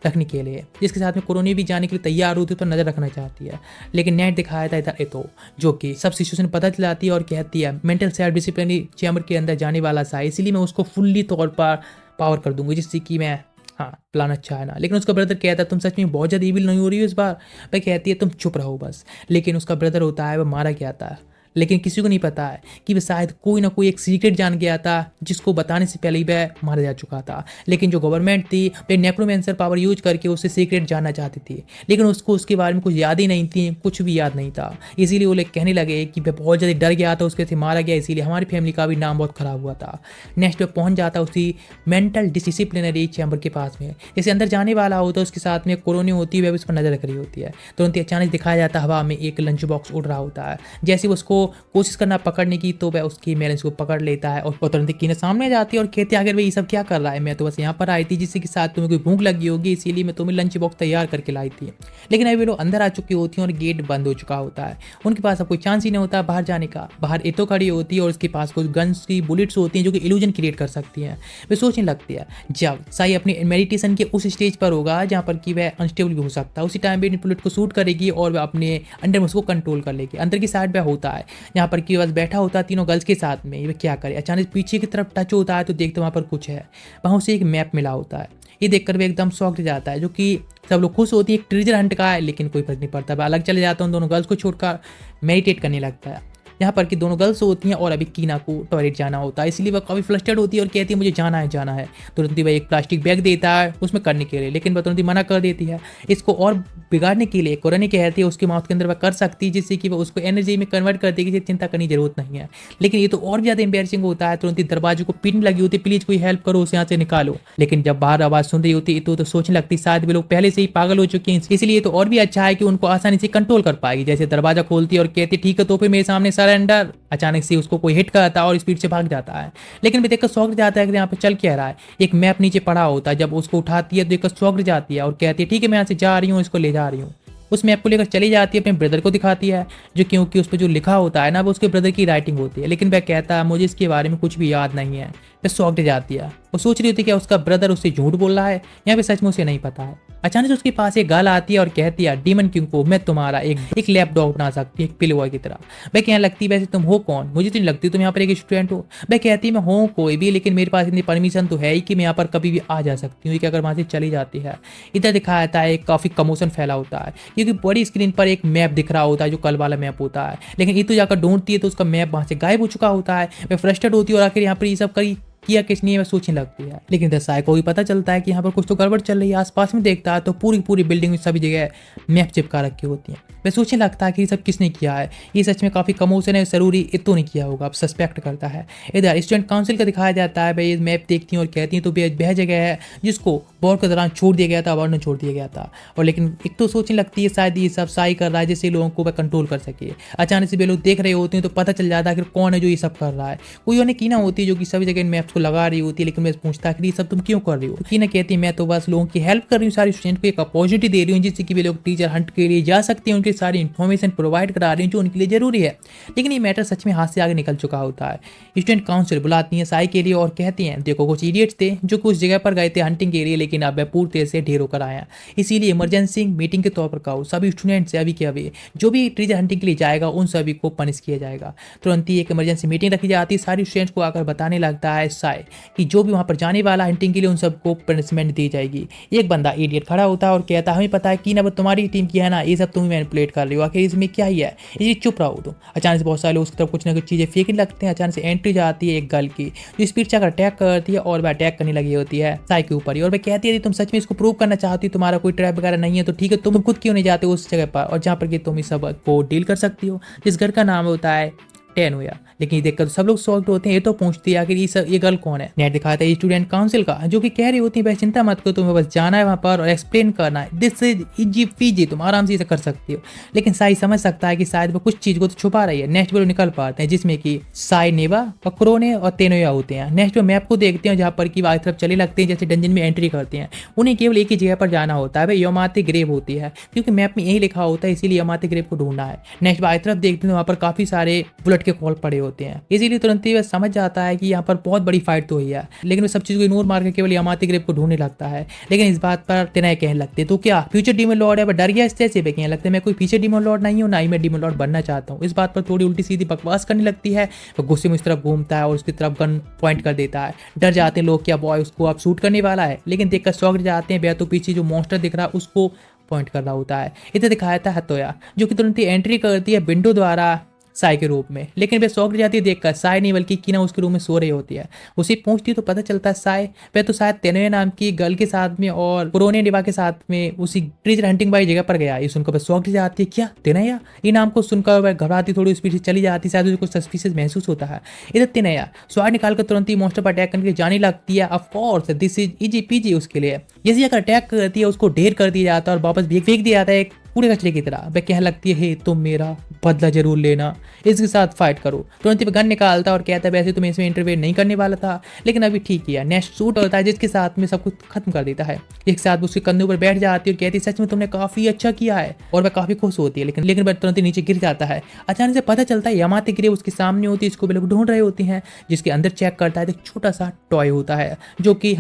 रखने के लिए, जिसके साथ में कोरोनी भी जाने के लिए तैयार होती है तो नजर रखना चाहती है। लेकिन नेट दिखाया था इधर एतो जो कि सब सिचुएशन पता चलाती है और कहती है मेंटल सेल्फ डिसिप्लिनरी चैम्बर के अंदर जाने वाला सा, इसीलिए मैं उसको फुल्ली तौर पर पावर कर दूंगी जिससे कि मैं हाँ प्लान अच्छा है ना। लेकिन उसका ब्रदर कहता है तुम सच में बहुत ज़्यादा ईविल नहीं हो रही हो इस बार। वह कहती है तुम चुप रहो बस। लेकिन उसका ब्रदर होता है वह मारा गया था। लेकिन किसी को नहीं पता है कि वह शायद कोई ना कोई एक सीक्रेट जान गया था जिसको बताने से पहले ही वह मारा जा चुका था। लेकिन जो गवर्नमेंट थी वह नेक्रोमेंसर पावर यूज करके उससे सीक्रेट जानना चाहती थी, लेकिन उसको उसके बारे में कुछ याद ही नहीं थी, कुछ भी याद नहीं था। इसीलिए वो लोग कहने लगे कि वह बहुत ज़्यादा डर गया था, उसके से मारा गया, इसीलिए हमारी फैमिली का भी नाम बहुत खराब हुआ था। नेक्स्ट वह पहुंच जाता उसी मेंटल डिसिप्लिनरी चैम्बर के पास में। जैसे अंदर जाने वाला होता है उसके साथ में कॉलोनी होती है, वह उस पर नजर रख रही होती है। तुरंत अचानक दिखाया जाता है हवा में एक लंच बॉक्स उड़ रहा होता है। जैसे वो उसको कोशिश करना पकड़ने की तो वह उसकी बैलेंस को पकड़ लेता है और तुरंत कीना सामने जाती है और कहती है, अगर वह ये सब क्या कर रहा है, मैं तो बस यहाँ पर आई थी जिससे कि साथ तुम्हें कोई भूख लगी होगी, इसीलिए मैं तुम्हें लंच बॉक्स तैयार करके लाई थी। लेकिन अभी लोग अंदर आ चुकी होती हैं और गेट बंद हो चुका होता है। उनके पास अब कोई चांस ही नहीं होता बाहर जाने का। बाहर एतो खड़ी होती है और उसके पास कुछ गन्स की बुलेट्स होती हैं जो कि इल्यूजन क्रिएट कर सकती हैं। वे सोचने लगती है जब साई अपनी मेडिटेशन के उस स्टेज पर होगा जहाँ पर कि वह अनस्टेबल भी हो सकता है, उसी टाइम पे बुलेट को शूट करेगी और वह अपने अंडर में उसको कंट्रोल कर लेगी। अंदर की साइड वह होता है जहाँ पर कि बस बैठा होता है तीनों गर्ल्स के साथ में, वह क्या करे। अचानक पीछे की तरफ टच होता है तो देखते वहाँ पर कुछ है, वहाँ उसे एक मैप मिला होता है। ये देखकर वे एकदम शॉक हो जाता है, जो कि सब लोग खुश होती है, एक ट्रेजर हंट का है, लेकिन कोई फर्क नहीं पड़ता। वह अलग चले जाता है, उन दोनों गर्ल्स को छोड़कर मेडिटेट करने लगता है। यहाँ पर कि दोनों गर्ल्स होती हैं और अभी कीना को टॉयलेट जाना होता है, इसलिए वह काफ़ी फ्लस्टर्ड होती है और कहती है मुझे जाना है जाना है। तुरंत ही वह एक प्लास्टिक बैग देता है उसमें करने के लिए, लेकिन वह तुरंत ही मना कर देती है। इसको और बिगाड़ने के लिए कोरनी कहती है उसके माउथ के अंदर वह कर सकती है जिससे कि वह उसको एनर्जी में कन्वर्ट कर देगी, चिंता करने की जरूरत नहीं है। लेकिन ये तो और भी ज़्यादा एम्बेरसिंग होता है। तुरंत ही दरवाजे को पीटने लगी होती है, प्लीज कोई हेल्प करो, उसे यहाँ से निकालो। लेकिन जब बाहर आवाज़ सुन रही होती है तो सोचने लगती शायद वे लोग पहले से ही पागल हो चुके हैं, इसलिए तो और भी अच्छा है कि उनको आसानी से कंट्रोल कर पाएगी। जैसे दरवाजा खोलती है और कहती ठीक है तो फिर मेरे सामने सरेंडर। अचानक से उसको कोई हिट करता है और स्पीड से भाग जाता है, लेकिन वे देखकर शॉक जाता है कि यहाँ पे चल क्या रहा है। एक मैप नीचे पड़ा होता है, जब उसको उठाती है तो देखकर शॉक जाती है और कहती है ठीक है मैं यहाँ से जा रही हूँ, इसको ले जा रही हूँ। उस मैप को लेकर चली जाती है, अपने ब्रदर को दिखाती है, जो क्योंकि उस पर जो लिखा होता है ना वो उसके ब्रदर की राइटिंग होती है। लेकिन वह कहता है मुझे इसके बारे में कुछ भी याद नहीं है। वह शॉक जाती है, वो सोच रही होती है कि उसका ब्रदर उससे झूठ बोल रहा है या फिर सच में उसे नहीं पता है। अचानक से उसके पास एक गर्ल आती है और कहती है डीमन किंग को मैं तुम्हारा एक लैप डॉग बना सकती हूँ, एक पिलबॉय की तरह। वह कहने लगती है वैसे तुम हो कौन, मुझे तो नहीं लगती तुम यहाँ पर एक स्टूडेंट हो। वह कहती है मैं हूँ कोई भी, लेकिन मेरे पास इतनी परमिशन तो है ही कि मैं यहाँ पर कभी भी आ जा सकती हूँ, कि अगर वहाँ से चली जाती है। इधर दिखाया जाता है काफ़ी कमोशन फैला होता है क्योंकि बड़ी स्क्रीन पर एक मैप दिख रहा होता है जो कल वाला मैप होता है। लेकिन ये तो जाकर ढूंढती है तो उसका मैप वहाँ से गायब हो चुका होता है। वह फ्रस्ट्रेट होती है और आखिर यहाँ पर ये सब करी किया किस नहीं है सोचने लगती है। लेकिन इधर साय को भी पता चलता है कि यहाँ पर कुछ तो गड़बड़ चल रही है। आसपास में देखता है तो पूरी पूरी बिल्डिंग में सभी जगह मैप चिपका रखी होती हैं। वह सोचने लगता है कि ये सब किसने किया है, ये सच में काफ़ी कमोशन है, जरूरी इतो नहीं किया होगा, अब सस्पेक्ट करता है। इधर स्टूडेंट काउंसिल का दिखाया जाता है, भाई मैप देखती हैं और कहती हैं तो वह जगह है जिसको वॉर के दौरान छोड़ दिया गया था, वॉर ने छोड़ दिया गया था। और लेकिन एक तो सोचने लगती है शायद ये सब साई कर रहा है जिससे लोगों को वह कंट्रोल कर सके। अचानक से वे लोग देख रहे होते हैं तो पता चल जाता है कि कौन है जो ये सब कर रहा है। कोई उन्हें कीना होती है जो कि सभी जगह इन मैप्स को लगा रही होती है, लेकिन मैं पूछता है कि ये सब तुम क्यों कर रही हो। कीना कहती है मैं तो बस लोगों की हेल्प कर रही हूँ, सारे स्टूडेंट को एक अपॉर्चुनिटी दे रही हूँ जिससे कि वे लोग टीचर हंट के लिए जा सकते हैं, उनकी सारी इन्फॉर्मेशन प्रोवाइड करा रही हूँ जो उनके लिए जरूरी है। लेकिन ये मैटर सच में हाथ से आगे निकल चुका होता है। स्टूडेंट काउंसिल बुलाती है साई के लिए और कहती हैं देखो कुछ इडियट्स थे जो कुछ जगह पर गए थे हंटिंग के लिए, लेकिन अब वह पूरी तरह से ढेर होकर आया, इसीलिए इमरजेंसी मीटिंग के तौर पर कहो सभी स्टूडेंट से अभी के अभी जो भी ट्रेजर हंटिंग के लिए जाएगा उन सभी को पनिश किया जाएगा। तुरंत ही एक इमरजेंसी मीटिंग रखी जाती है, सारी स्टूडेंट्स को आकर बताने लगता है साई कि जो भी वहाँ पर जाने वाला हंटिंग के लिए उन सबको पनिशमेंट दी जाएगी। एक बंदा इडियट खड़ा होता है और कहता है हमें पता है कि ना तुम्हारी टीम की है ना, ये सब तुम मैनिपुलेट कर रही हो, आखिर इसमें क्या ही है, ये चुप रहो तुम। अचानक से बहुत सारे लोग उसकी तरफ कुछ ना कुछ चीज़ें फेंकने लगते हैं। अचानक से एंट्री जाती है एक गर्ल की जो स्पीड से अटैक करती है और वह अटैक करने लगी होती है साई के ऊपर ही, और वह कहती है तुम सच में इसको प्रूव करना चाहती हो, तुम्हारा कोई ट्रैप वगैरह नहीं है तो ठीक है तुम खुद क्यों नहीं जाते उस जगह पर और जहाँ पर कि तुम इस सब को डील कर सकती हो। जिस घर का नाम होता है 10 हुआ। लेकिन ये देखकर तो सब लोग शॉक्ड होते हैं, ये तो पूछती है आखिर ये गर्ल कौन है। नेट दिखाता है स्टूडेंट काउंसिल का जो कि कह रही होती है भाई चिंता मत करो, तुम्हें बस जाना है वहाँ पर और एक्सप्लेन करना है, दिस इज इजी फीजी, तुम आराम से इसे कर सकती हो। लेकिन साई समझ सकता है कि शायद वो कुछ चीज को तो छुपा रही है। नेक्स्ट वो निकल पाते हैं जिसमें कि साई नेवा और क्रोने और तेनोया होते हैं। नेक्स्ट वो मैप को देखते हैं जहाँ पर की आगे तरफ चले लगते हैं, जैसे डंजन में एंट्री करते हैं। उन्हें केवल एक ही जगह पर जाना होता है, भाई यमाते ग्रेव होती है क्योंकि मैप में यही लिखा होता है, इसीलिए यमाते ग्रेव को ढूंढना है। नेक्स्ट आगे तरफ देखते हैं वहाँ पर काफी सारे बुलेट के कॉल पड़े होते हैं, इसीलिए तुरंत ही वह समझ जाता है कि यहाँ पर बहुत बड़ी फाइट तो हुई है। लेकिन वह सब चीज को इग्नोर मार के केवल यामाती ग्रेव को ढूंढने लगता है। लेकिन इस बात पर तेनाई कहने लगते तो क्या फ्यूचर डीमन लॉर्ड है, वह डर गया इस तरह से कहने लगता है मैं कोई फ्यूचर डीमन लॉर्ड नहीं हूँ, ना ही मैं डीमन लॉर्ड बनना चाहता हूँ। इस बात पर थोड़ी उल्टी सीधी बकवास करने लगती है। वह गुस्से में इस तरफ घूमता है और उसकी तरफ गन पॉइंट कर देता है। डर जाते हैं लोग क्या बॉय उसको अब शूट करने वाला है, लेकिन देखकर शौक जाते हैं। वह तो पीछे जो मॉन्स्टर दिख रहा है उसको पॉइंट कर रहा होता है। इधर दिखाया था हतोया जो कि तुरंत ही एंट्री करती है विंडो द्वारा साई के रूप में। लेकिन वह शॉक्ड जाती है देखकर साई नहीं बल्कि कीना उसके रूम में सो रही होती है। उसे पूछती है तो पता चलता है साई वह तो शायद तेनोया नाम की गर्ल के साथ में और पुरोने डिवा के साथ में उसी ट्रेजर हंटिंग वाली जगह पर गया। ये सुनकर वह शॉक्ड जाती है, क्या तेनोया? ये नाम को सुनकर वह घबराती थोड़ी स्पीड से चली जाती है, शायद उसे कुछ सस्पिशियस महसूस होता है। इधर तेनोया स्वाड निकालकर तुरंत ही मॉन्स्टर पर अटैक करने के लिए जाने लगती है। Of course this is easy PG उसके लिए। जैसे अगर अटैक करती है उसको ढेर कर दिया जाता है और वापस फेंक दिया जाता है एक पूरे कचरे की तरह। वह कहने लगती है तुम मेरा बदला जरूर लेना, इसके साथ फाइट करो। तुरंत ही गन निकालता और कहता है वैसे तुम इसमें इंटरवेयर नहीं करने वाला था, लेकिन अभी ठीक किया। नेक्स्ट शूट होता है जिसके साथ में सब कुछ खत्म कर देता है। एक साथ उसके कंधे पर बैठ जाती है और कहती है सच में तुमने काफी अच्छा किया है, और वह काफी खुश होती है। लेकिन वह तुरंत ही नीचे गिर जाता है। अचानक से पता चलता है यामाते गिरे उसके सामने होती है, इसको वे लोग ढूंढ रहे होते हैं। जिसके अंदर चेक करता है तो एक छोटा सा टॉय होता है जो कि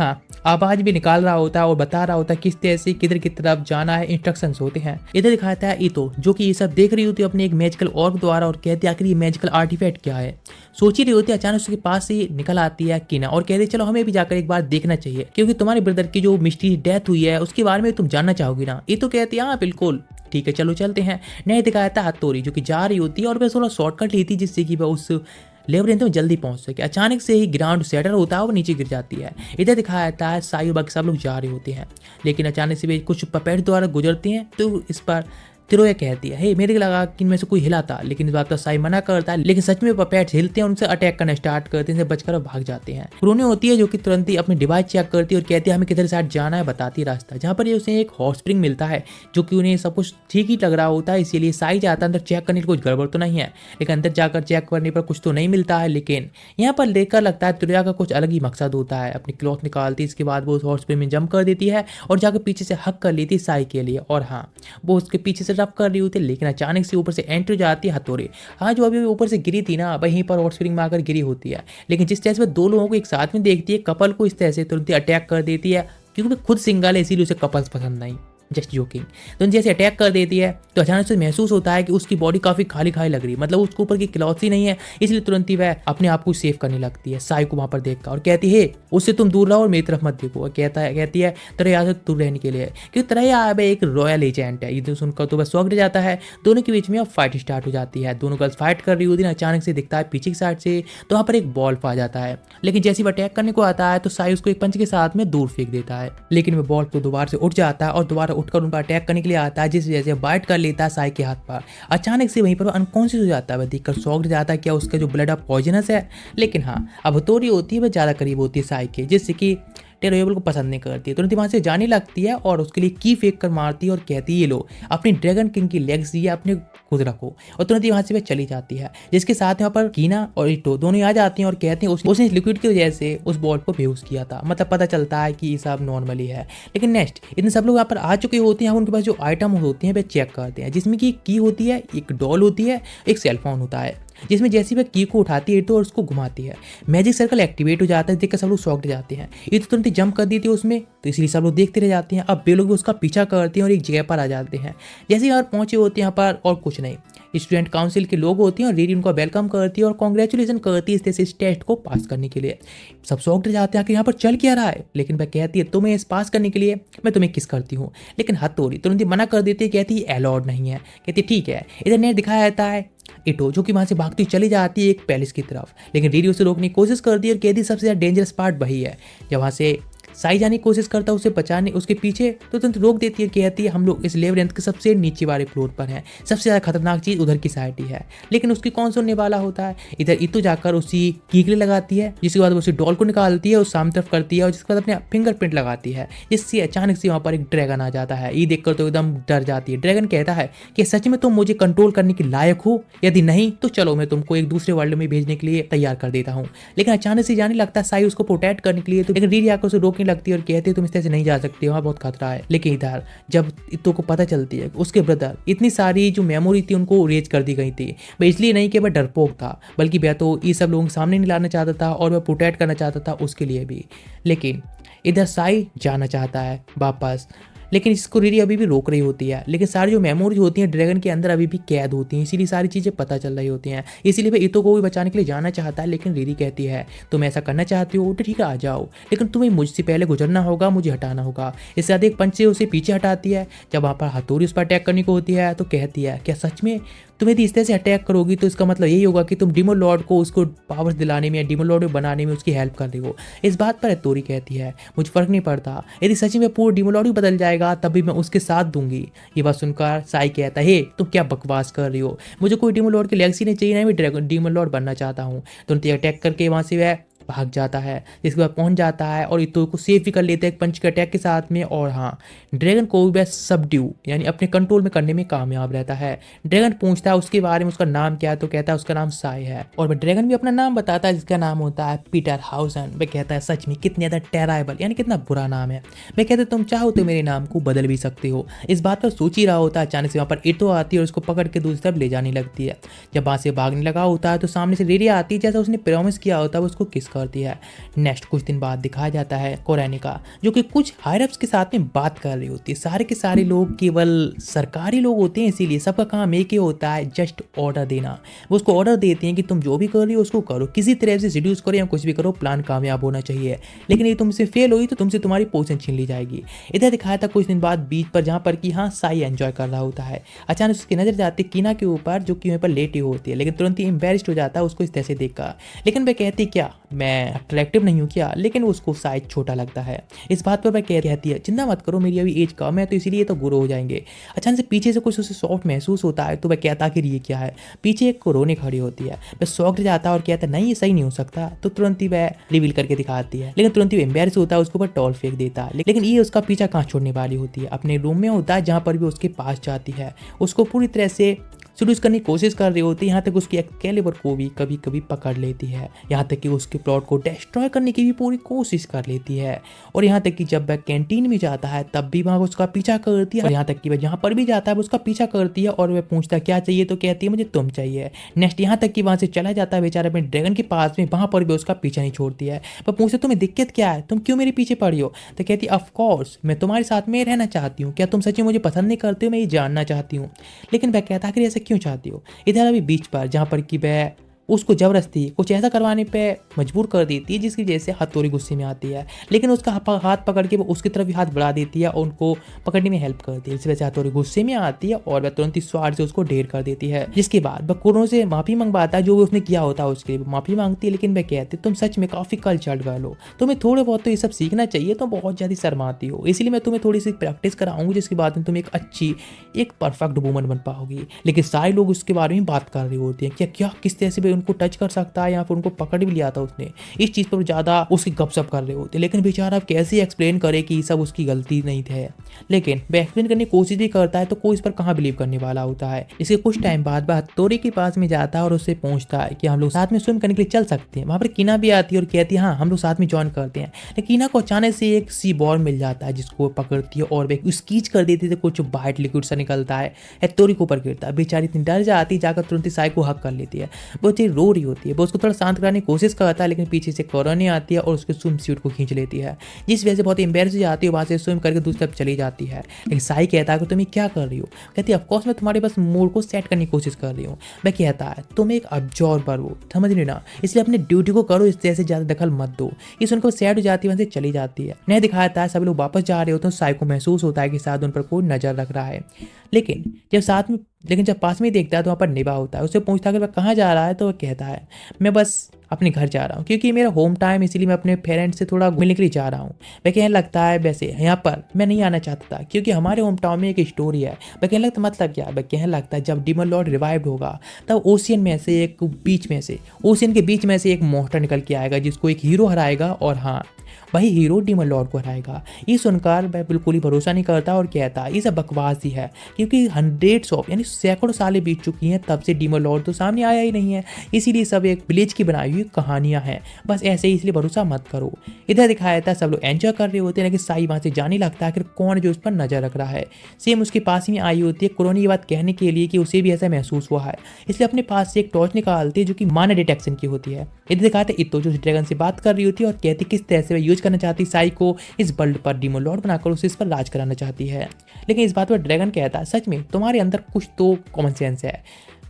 आवाज भी निकाल रहा होता है और बता रहा होता है किस तरह से किधर की तरफ जाना है, इंस्ट्रक्शंस होते हैं। इधर दिखाता है ईतो जो कि ये सब देख रही होती है अपने एक मैजिकल ऑर्ब द्वारा और कहती है आखिर ये मैजिकल आर्टिफैक्ट क्या है। सोच ही रही होती है, अचानक उसके पास से निकल आती है कीना और कहती है चलो हमें भी जाकर एक बार देखना चाहिए, क्योंकि तुम्हारे ब्रदर की जो मिस्ट्री डेथ हुई है उसके बारे में तुम जानना चाहोगी ना। ये तो कहती है हाँ बिल्कुल ठीक है चलो चलते हैं। नहीं दिखाया था हथौड़ी जो कि जा रही होती है और वह थोड़ा शॉर्टकट लेती जिससे कि वह उस लेवरेंथ में जल्दी पहुंच सके। अचानक से ही ग्राउंड सेटर होता है वो नीचे गिर जाती है। इधर दिखाया जाता है साई और बाकी सब लोग जा रहे होते हैं, लेकिन अचानक से वे कुछ पपेट द्वारा गुजरते हैं तो इस पर तिरोया कहती है हे मेरे को लगा कि इनमें से कोई हिला था, लेकिन इस बात का साई मना करता है। लेकिन सच में पपेट्स हिलते हैं, उनसे अटैक करना स्टार्ट करते हैं, इनसे बचकर भाग जाते हैं। पुरोने होती है जो कि तुरंत ही अपनी डिवाइस चेक करती है और कहती है हमें किधर साइड जाना है, बताती रास्ता। जहाँ पर ये उसे एक हॉट स्प्रिंग मिलता है जो कि उन्हें सब कुछ ठीक ही लग रहा होता है, इसीलिए साई जाता है अंदर चेक करने की कुछ गड़बड़ तो नहीं है। लेकिन अंदर जाकर चेक करने पर कुछ तो नहीं मिलता है, लेकिन यहाँ पर देखकर लगता है तिरोया का कुछ अलग ही मकसद होता है। अपनी क्लॉथ निकालती है, इसके बाद वो उस हॉट स्प्रिंग में जंप कर देती है और जाकर पीछे से हक कर लेती है साई के लिए। और वो उसके पीछे से रफ कर रही होती है, लेकिन अचानक से ऊपर से एंट्री जाती है हथौड़ी। जो अभी ऊपर से गिरी थी ना वहीं पर हॉट स्प्रिंग में आकर गिरी होती है। लेकिन जिस तरह से दो लोगों को एक साथ में देखती है, कपल को इस तरह से तुरंत अटैक कर देती है, क्योंकि वो खुद सिंगल है इसीलिए उसे कपल्स पसंद नहीं, जस्ट जोकिंग। तो जैसे अटैक कर देती है तो अचानक से महसूस होता है कि उसकी बॉडी काफी खाली खाली लग रही है, मतलब उसके ऊपर की क्लॉथ ही नहीं है, इसलिए तुरंत ही वह अपने आप को सेव करने लगती है साई को वहां पर देखकर और कहती है उससे तुम दूर रहो और मेरी तरफ मत देखो। और कहती है तेरे यहाँ से दूर रहने के लिए, क्योंकि तेरा यहाँ एक रॉयल एजेंट है। ये सुनकर तो वह शॉक्ड जाता है। दोनों के बीच में अब फाइट स्टार्ट हो जाती है। दोनों गर्ल्स फाइट कर रही होती है। अचानक से दिखता है पीछे की साइड से तो वहाँ पर एक बॉल आ जाता है, लेकिन जैसे वह अटैक करने को आता है तो साई उसको एक पंच के साथ में दूर फेंक देता है। लेकिन वह बॉल तो दोबारा से उठ जाता है और दोबारा उठकर उनका अटैक करने के लिए आता है, जिस वजह से बाइट कर लेता है साई के हाथ पर। अचानक से वहीं पर वो अनकॉन्शियस हो जाता है। वह देखकर शॉक्ड जाता है क्या उसका जो ब्लड अब पॉइजनस है। लेकिन अब हथौड़ी होती है वह ज्यादा करीब होती है साई के, जिससे कि टेरोएबल को पसंद नहीं करती है। तुरंत वहां से जाने लगती है और उसके लिए की फेंक कर मारती है और कहती है ये लो अपनी ड्रैगन किंग की लेग्स ये अपने खुद रखो। और तुरंत ही वहां से वह चली जाती है, जिसके साथ वहां पर कीना और इटो दोनों आ जाती हैं और कहते हैं उसने लिक्विड की वजह से उस बॉल को बेहोश किया था। मतलब पता चलता है कि ये सब नॉर्मली है। लेकिन नेक्स्ट इतने सब लोग यहाँ पर आ चुके होते हैं, उनके पास जो आइटम होते हैं वे चेक करते हैं, जिसमें कि की होती है, एक डॉल होती है, एक सेलफोन होता है, जिसमें जैसी वह की को उठाती है तो और उसको घुमाती है मैजिक सर्कल एक्टिवेट हो जाता है। देखकर सब लोग शॉक्ड जाते हैं। ये तो तुरंत जंप कर दी थी उसमें, तो इसलिए सब लोग देखते रह जाते हैं। अब वे लोग उसका पीछा करते हैं और एक जगह पर आ जाते हैं। जैसे यहाँ पहुंचे होते हैं यहाँ पर और कुछ नहीं, स्टूडेंट काउंसिल के लोग होते हैं और रीडी उनको वेलकम करती है और कॉन्ग्रेचुलेसन करती है इस तरह से इस टेस्ट को पास करने के लिए। सब शॉक्ड जाते हैं कि यहाँ पर चल क्या रहा है। लेकिन वह कहती है तुम्हें इस पास करने के लिए मैं तुम्हें किस करती हूँ, लेकिन हथौड़ी तुरंत ही मना कर देती है, कहती है अलाउड नहीं है। कहती ठीक है। इधर नेट दिखाया जाता है इटो जो कि वहां से भागती चली जाती है एक पैलेस की तरफ, लेकिन रीडी उसे रोकने की कोशिश करती है और कहती सबसे ज्यादा डेंजरस पार्ट वही है। जब वहां से साई जाने की कोशिश करता है उसे बचाने उसके पीछे, तो तुरंत रोक देती है, कहती है हम लोग इस लेवरेंथ के सबसे नीचे वाले फ्लोर पर हैं, सबसे ज्यादा खतरनाक चीज उधर की साइड ही है। लेकिन उसकी कौन सुनने वाला होता है। इधर इतो जाकर उसी कीकले लगाती है, जिसके बाद उसी डॉल को निकालती है और सामने तरफ करती है और जिसके बाद अपने फिंगरप्रिंट लगाती है, जिससे अचानक से वहां पर एक ड्रैगन आ जाता है। ये देखकर तो एकदम डर जाती है। ड्रैगन कहता है कि सच में तुम मुझे कंट्रोल करने के लायक हो, यदि नहीं तो चलो मैं तुमको एक दूसरे वर्ल्ड में भेजने के लिए तैयार कर देता हूँ। लेकिन अचानक से जाने लगता है साई उसको प्रोटेक्ट करने के लिए, तो लेकिन रीडी आकर उसे रोकने लगती है और कहती है तुम इस तरह से नहीं जा सकते, वहाँ बहुत खतरा है। लेकिन इधर जब इतो को पता चलती है उसके ब्रदर इतनी सारी जो मेमोरी थी उनको रेज कर दी गई थी, वह इसलिए नहीं कि वह डरपोक था, बल्कि वह तो ये सब लोगों के सामने नहीं लाना चाहता था और वह प्रोटेक्ट करना चाहता था उसके लिए भी। लेकिन इधर साई जाना चाहता है वापस लेकिन इसको रिरी अभी भी रोक रही होती है, लेकिन सारी जो मेमोरीज होती हैं ड्रैगन के अंदर अभी भी कैद होती हैं, इसीलिए सारी चीज़ें पता चल रही होती हैं। इसीलिए वह इतो को भी बचाने के लिए जाना चाहता है, लेकिन रिरी कहती है तुम ऐसा करना चाहती हो तो ठीक है आ जाओ, लेकिन तुम्हें मुझसे पहले गुजरना होगा, मुझे हटाना होगा। इससे अधिक पंच से उसे पीछे हटाती है। जब वहाँ पर हथौड़ी उस पर अटैक करने को होती है तो कहती है क्या सच में तुम यदि इस तरह से अटैक करोगी तो इसका मतलब यही होगा कि तुम डीमन लॉर्ड को उसको पावर्स दिलाने में या डीमन लॉर्ड बनाने में उसकी हेल्प कर रही हो। इस बात पर हथौड़ी कहती है मुझे फर्क नहीं पड़ता, यदि सच में पूरा डीमन लॉर्ड भी बदल जाएगा तब भी मैं उसके साथ दूंगी। ये बात सुनकर साई कहता है हे तुम क्या बकवास कर रही हो, मुझे कोई डीमन लॉर्ड की लेगेसी नहीं चाहिए, ना मैं ड्रैगन डीमन लॉर्ड बनना चाहता हूँ। तुरंत अटैक करके वहाँ से वह भाग जाता है, जिसके बाद पहुंच जाता है और इतो को सेव भी कर लेता है एक पंच के अटैक के साथ में। और हाँ, ड्रैगन को वह सबड्यू यानी अपने कंट्रोल में करने में कामयाब रहता है। ड्रैगन पूछता है उसके बारे में उसका नाम क्या है, तो कहता है उसका नाम साई है। और वह ड्रैगन भी अपना नाम बताता है जिसका नाम होता है पीटर हाउसन। वह कहता है सच में कितनी ज़्यादा टेराइबल यानी कितना बुरा नाम है। वह कहते तुम चाहो तो मेरे नाम को बदल भी सकते हो। इस बात पर सोच ही रहा होता है, अचानक से वहाँ पर इतो आती है और उसको पकड़ के दूसरी तरफ ले जाने लगती है। जब वहाँ से भागने लगा होता है तो सामने से रेडिया आती है, जैसा उसने प्रॉमिस किया होता है वो उसको किस करती है। नेक्स्ट कुछ दिन बाद दिखाया जाता है कोरैनिका जो कि कुछ हायर अप्स के साथ में बात कर रही होती है। सारे के सारे लोग केवल सरकारी लोग होते हैं, इसीलिए सबका काम एक ही होता है जस्ट ऑर्डर देना। वो उसको ऑर्डर देते हैं कि तुम जो भी कर रही हो उसको करो, किसी तरह से रिड्यूस करो या कुछ भी करो, प्लान कामयाब होना चाहिए। लेकिन ये तुमसे फेल हुई तो तुमसे तुम्हारी पोजीशन छीन ली जाएगी। इधर दिखाया था कुछ दिन बाद बीच पर जहाँ पर कि हाँ साई एंजॉय कर रहा होता है। अचानक उसकी नजर जाती है कीना के ऊपर जो कि वहीं पर लेटी होती है, लेकिन तुरंत ही एम्बेरस्ड हो जाता है उसको इस तरह से देखकर। लेकिन वह कहती क्या मैं अट्रैक्टिव नहीं हूँ क्या, लेकिन उसको साइज छोटा लगता है। इस बात पर वह कहती है चिंता मत करो मेरी अभी एज कम है तो इसीलिए तो गुरु हो जाएंगे। अचानक से पीछे से कुछ उसे सॉफ्ट महसूस होता है तो वह कहता कि ये क्या है। पीछे एक रोने खड़ी होती है, वह शॉक्ड जाता है और कहता है नहीं ये सही नहीं हो सकता। तो तुरंत ही वह रिवील करके दिखाती है, लेकिन तुरंत ही एम्बेरस होता है, उसके ऊपर टॉल फेंक देता है। लेकिन ये उसका पीछा कहाँ छोड़ने वाली होती है, अपने रूम में होता है जहाँ पर भी उसके पास जाती है, उसको पूरी तरह से सीड्यूस करने की कोशिश कर रही होती है। यहाँ तक उसकी एक्सकेलिबर को भी कभी कभी पकड़ लेती है, यहाँ तक कि उसके प्लॉट को डिस्ट्रॉय करने की भी पूरी कोशिश कर लेती है। और यहाँ तक कि जब वह कैंटीन में जाता है तब भी वहाँ उसका पीछा करती है, और यहाँ तक कि वह जहाँ पर भी जाता है उसका पीछा करती है। और वह पूछता है क्या चाहिए, तो कहती है मुझे तुम चाहिए। नेक्स्ट यहाँ तक कि वहाँ से चला जाता है बेचारा अपने ड्रैगन के पास में, वहाँ पर भी उसका पीछा नहीं छोड़ती है। वह पूछते तुम्हें दिक्कत क्या है, तुम क्यों मेरे पीछे पड़ी हो। तो कहती है ऑफकोर्स मैं तुम्हारे साथ में रहना चाहती हूँ, क्या तुम सच्ची मुझे पसंद नहीं करते हो, मैं ये जानना चाहती हूँ। लेकिन वह कहता है कि ऐसा क्यों चाहती हो। इधर अभी बीच पर जहाँ पर कि वह उसको जबरदस्ती कुछ ऐसा करवाने पे मजबूर कर देती है जिसकी वजह से हथौड़ी गुस्से में आती है, लेकिन उसका हाथ पकड़ के वो उसकी तरफ ही हाथ बढ़ा देती है और उनको पकड़ने में हेल्प करती है। इस वजह से हथौड़ी गुस्से में आती है और वह तुरंत ही स्वार से उसको ढेर कर देती है। जिसके बाद वह कुरो से माफी मंगवाता है, जो भी उसने किया होता है उसके लिए माफी मांगती है। लेकिन वह कहती है तुम सच में काफी कल्चर्ड गर्ल हो, तुम्हें थोड़े बहुत तो ये सब सीखना चाहिए, तुम बहुत ज्यादा शर्माती हो, इसलिए मैं तुम्हें थोड़ी सी प्रैक्टिस कराऊंगी जिसके बाद में तुम एक अच्छी एक परफेक्ट वुमन बन पाओगी। लेकिन सारे लोग उसके बारे में बात कर रहे होते हैं, क्या क्या किस तरह से उनको टच कर सकता है या फिर उनको पकड़ भी लिया था उसने, इस चीज पर ज्यादा उसकी गपशप कर रहे होते। लेकिन बेचारा अब कैसे एक्सप्लेन करे कि सब उसकी गलती नहीं थे। लेकिन वह एक्सप्लेन करने की कोशिश भी करता है तो कोई इस पर कहाँ बिलीव करने वाला होता है। इसके कुछ टाइम बाद वह हथौड़ी के पास में जाता है और उससे पूछता है कि हम लोग साथ में स्विम करने के लिए चल सकते हैं। वहां पर कीना भी आती है और कहती है हाँ हम लोग साथ में ज्वाइन करते हैं। लेकिन कीना को अचानक से एक सी बॉल मिल जाता है जिसको पकड़ती है और वह स्कीच कर देती है, कुछ वाइट लिक्विड सा निकलता है, हथौड़ी के ऊपर गिरता है। बेचारी इतनी डर जाती है, जाकर तुरंत ही साई को हक कर लेती है। वो चीज रो रही होती है, वो उसको थोड़ा शांत कराने की कोशिश करता है, लेकिन पीछे से कोरोनी आती है और उसके स्विम सूट को खींच लेती है, जिस वजह से बहुत एम्बेरस हो जाती है, वहां से स्विम करके दूसरी तरफ चली जाती है। लेकिन साई कहता है कि तुम ये क्या कर रही हो। कहती है ऑफकोर्स मैं तुम्हारे बस मूड को सेट करने की कोशिश कर रही हूँ। वह कहता है तुम एक अब्जॉर्बर हो, समझ रही ना, इसलिए अपनी ड्यूटी को करो, इस जैसे ज्यादा दखल मत दो। ये सुनकर सैड हो जाती है, वहां से चली जाती है। नहीं दिखाता है सभी लोग वापस जा रहे होते हैं, साई को महसूस होता है कि शायद उन पर कोई नजर रख रहा है। लेकिन जब पास में देखता है तो वहाँ पर निभा होता है। उससे पूछता है कि वह कहाँ जा रहा है, तो वह कहता है मैं बस अपने घर जा रहा हूँ, क्योंकि मेरा होम टाइम, इसीलिए मैं अपने पेरेंट्स से थोड़ा मिलने के लिए जा रहा हूँ। वह कहने लगता है वैसे यहाँ पर मैं नहीं आना चाहता था, क्योंकि हमारे होम टाउन में एक स्टोरी है। वह कहने लगता मतलब क्या। वह कहने लगता है जब डीमन लॉर्ड रिवाइव्ड होगा तब ओशियन के बीच में से एक मोस्टर निकल के आएगा जिसको एक हीरो हराएगा, और हाँ वही हीरो डीमन लॉर्ड को हराएगा। ये सुनकर वह बिल्कुल ही भरोसा नहीं करता और कहता है ये सब बकवास ही है, क्योंकि हंड्रेड्स ऑफ यानी सैकड़ों सालें बीत चुकी हैं, तब से डीमन लॉर्ड तो सामने आया ही नहीं है। इसीलिए सब एक विलेज की बनाई हुई कहानियां हैं, बस ऐसे ही, इसलिए भरोसा मत करो। इधर दिखाया था सब लोग एंजॉय कर रहे होते हैं, लेकिन साई वहां से जाने लगता है कि कौन जो उस पर नजर रख रहा है। सेम उसके पास में आई होती है कुरोनी ये बात कहने के लिए कि उसे भी ऐसा महसूस हुआ है, इसलिए अपने पास से एक टॉर्च निकालती है जो कि माना डिटेक्शन की होती है। इधर दिखाते इतो जो ड्रैगन से बात कर रही होती है और कहती किस तरह से वह यूज करना चाहती साई को इस वर्ल्ड पर डीमन लॉर्ड बनाकर उसे इस पर राज कराना चाहती है। लेकिन इस बात पर ड्रैगन कहता है सच में तुम्हारे अंदर कुछ तो कॉमन सेंस है,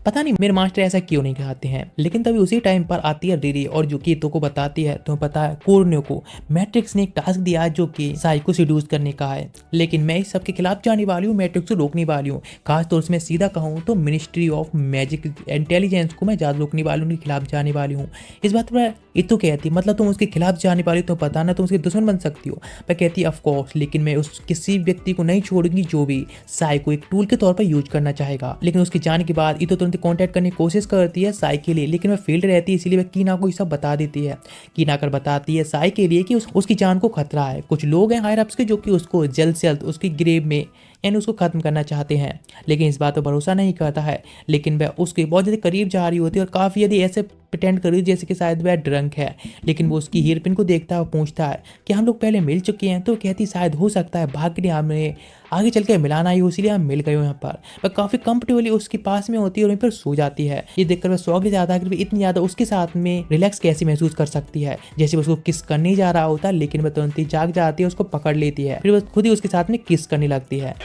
पता नहीं मेरे मास्टर ऐसा क्यों नहीं कहते हैं। लेकिन तभी उसी टाइम पर आती है रिरी और जो कि इतो को बताती है तुम्हें पता है कोर्नियो को मैट्रिक्स ने एक टास्क दिया है जो कि साई को सिड्यूस करने का है, लेकिन मैं इस सब के खिलाफ जाने वाली हूँ, मैट्रिक्स को रोकने वाली हूँ। खासतौर से मैं सीधा कहूँ तो मिनिस्ट्री ऑफ मैजिक इंटेलिजेंस को मैं ज्यादा रोकने वाली हूँ, उनके खिलाफ जाने वाली हूँ। इस बात पर इतो कहती मतलब तुम उसके खिलाफ जाने वाली हो तो पता ना तुम उसके दुश्मन बन सकती हो। मैं कहती ऑफ कोर्स, लेकिन मैं उस किसी व्यक्ति को नहीं छोड़ूंगी जो भी साई को एक टूल के तौर पर यूज करना चाहेगा। लेकिन उसके जाने के बाद इतो तुरंत कांटेक्ट करने की कोशिश करती है साई के लिए, लेकिन वह फील्ड रहती है, इसीलिए वह कीना को ये सब बता देती है। कीना कर बताती है साई के लिए कि उसकी जान को खतरा है। कुछ लोग हैं हायर अप्स के जो कि उसको जल्द से जल्द उसकी ग्रेव में यानी उसको खत्म करना चाहते हैं, लेकिन इस बात पर भरोसा नहीं करता है। लेकिन वह उसके बहुत ज़्यादा करीब जा रही होती है और काफ़ी यदि ऐसे प्रिटेंड कर रही है जैसे कि शायद वह ड्रंक है। लेकिन वो उसकी हेयरपिन को देखता है और पूछता है कि हम लोग पहले मिल चुके हैं, तो कहती शायद हो सकता है भाग्य ने हमें आगे चल के मिलाना ही हो, इसीलिए हम मिल गए हो यहाँ पर। वह काफ़ी कंफर्टेबली उसके पास में होती है और वहीं पर सो जाती है। ये देखकर वह शौक जाता है कि इतनी ज़्यादा उसके साथ में रिलैक्स कैसे महसूस कर सकती है। जैसे उसको किस करने जा रहा होता है, लेकिन वह तुरंत ही जाग जाती है, उसको पकड़ लेती है, फिर वह खुद ही उसके साथ में किस करने लगती है।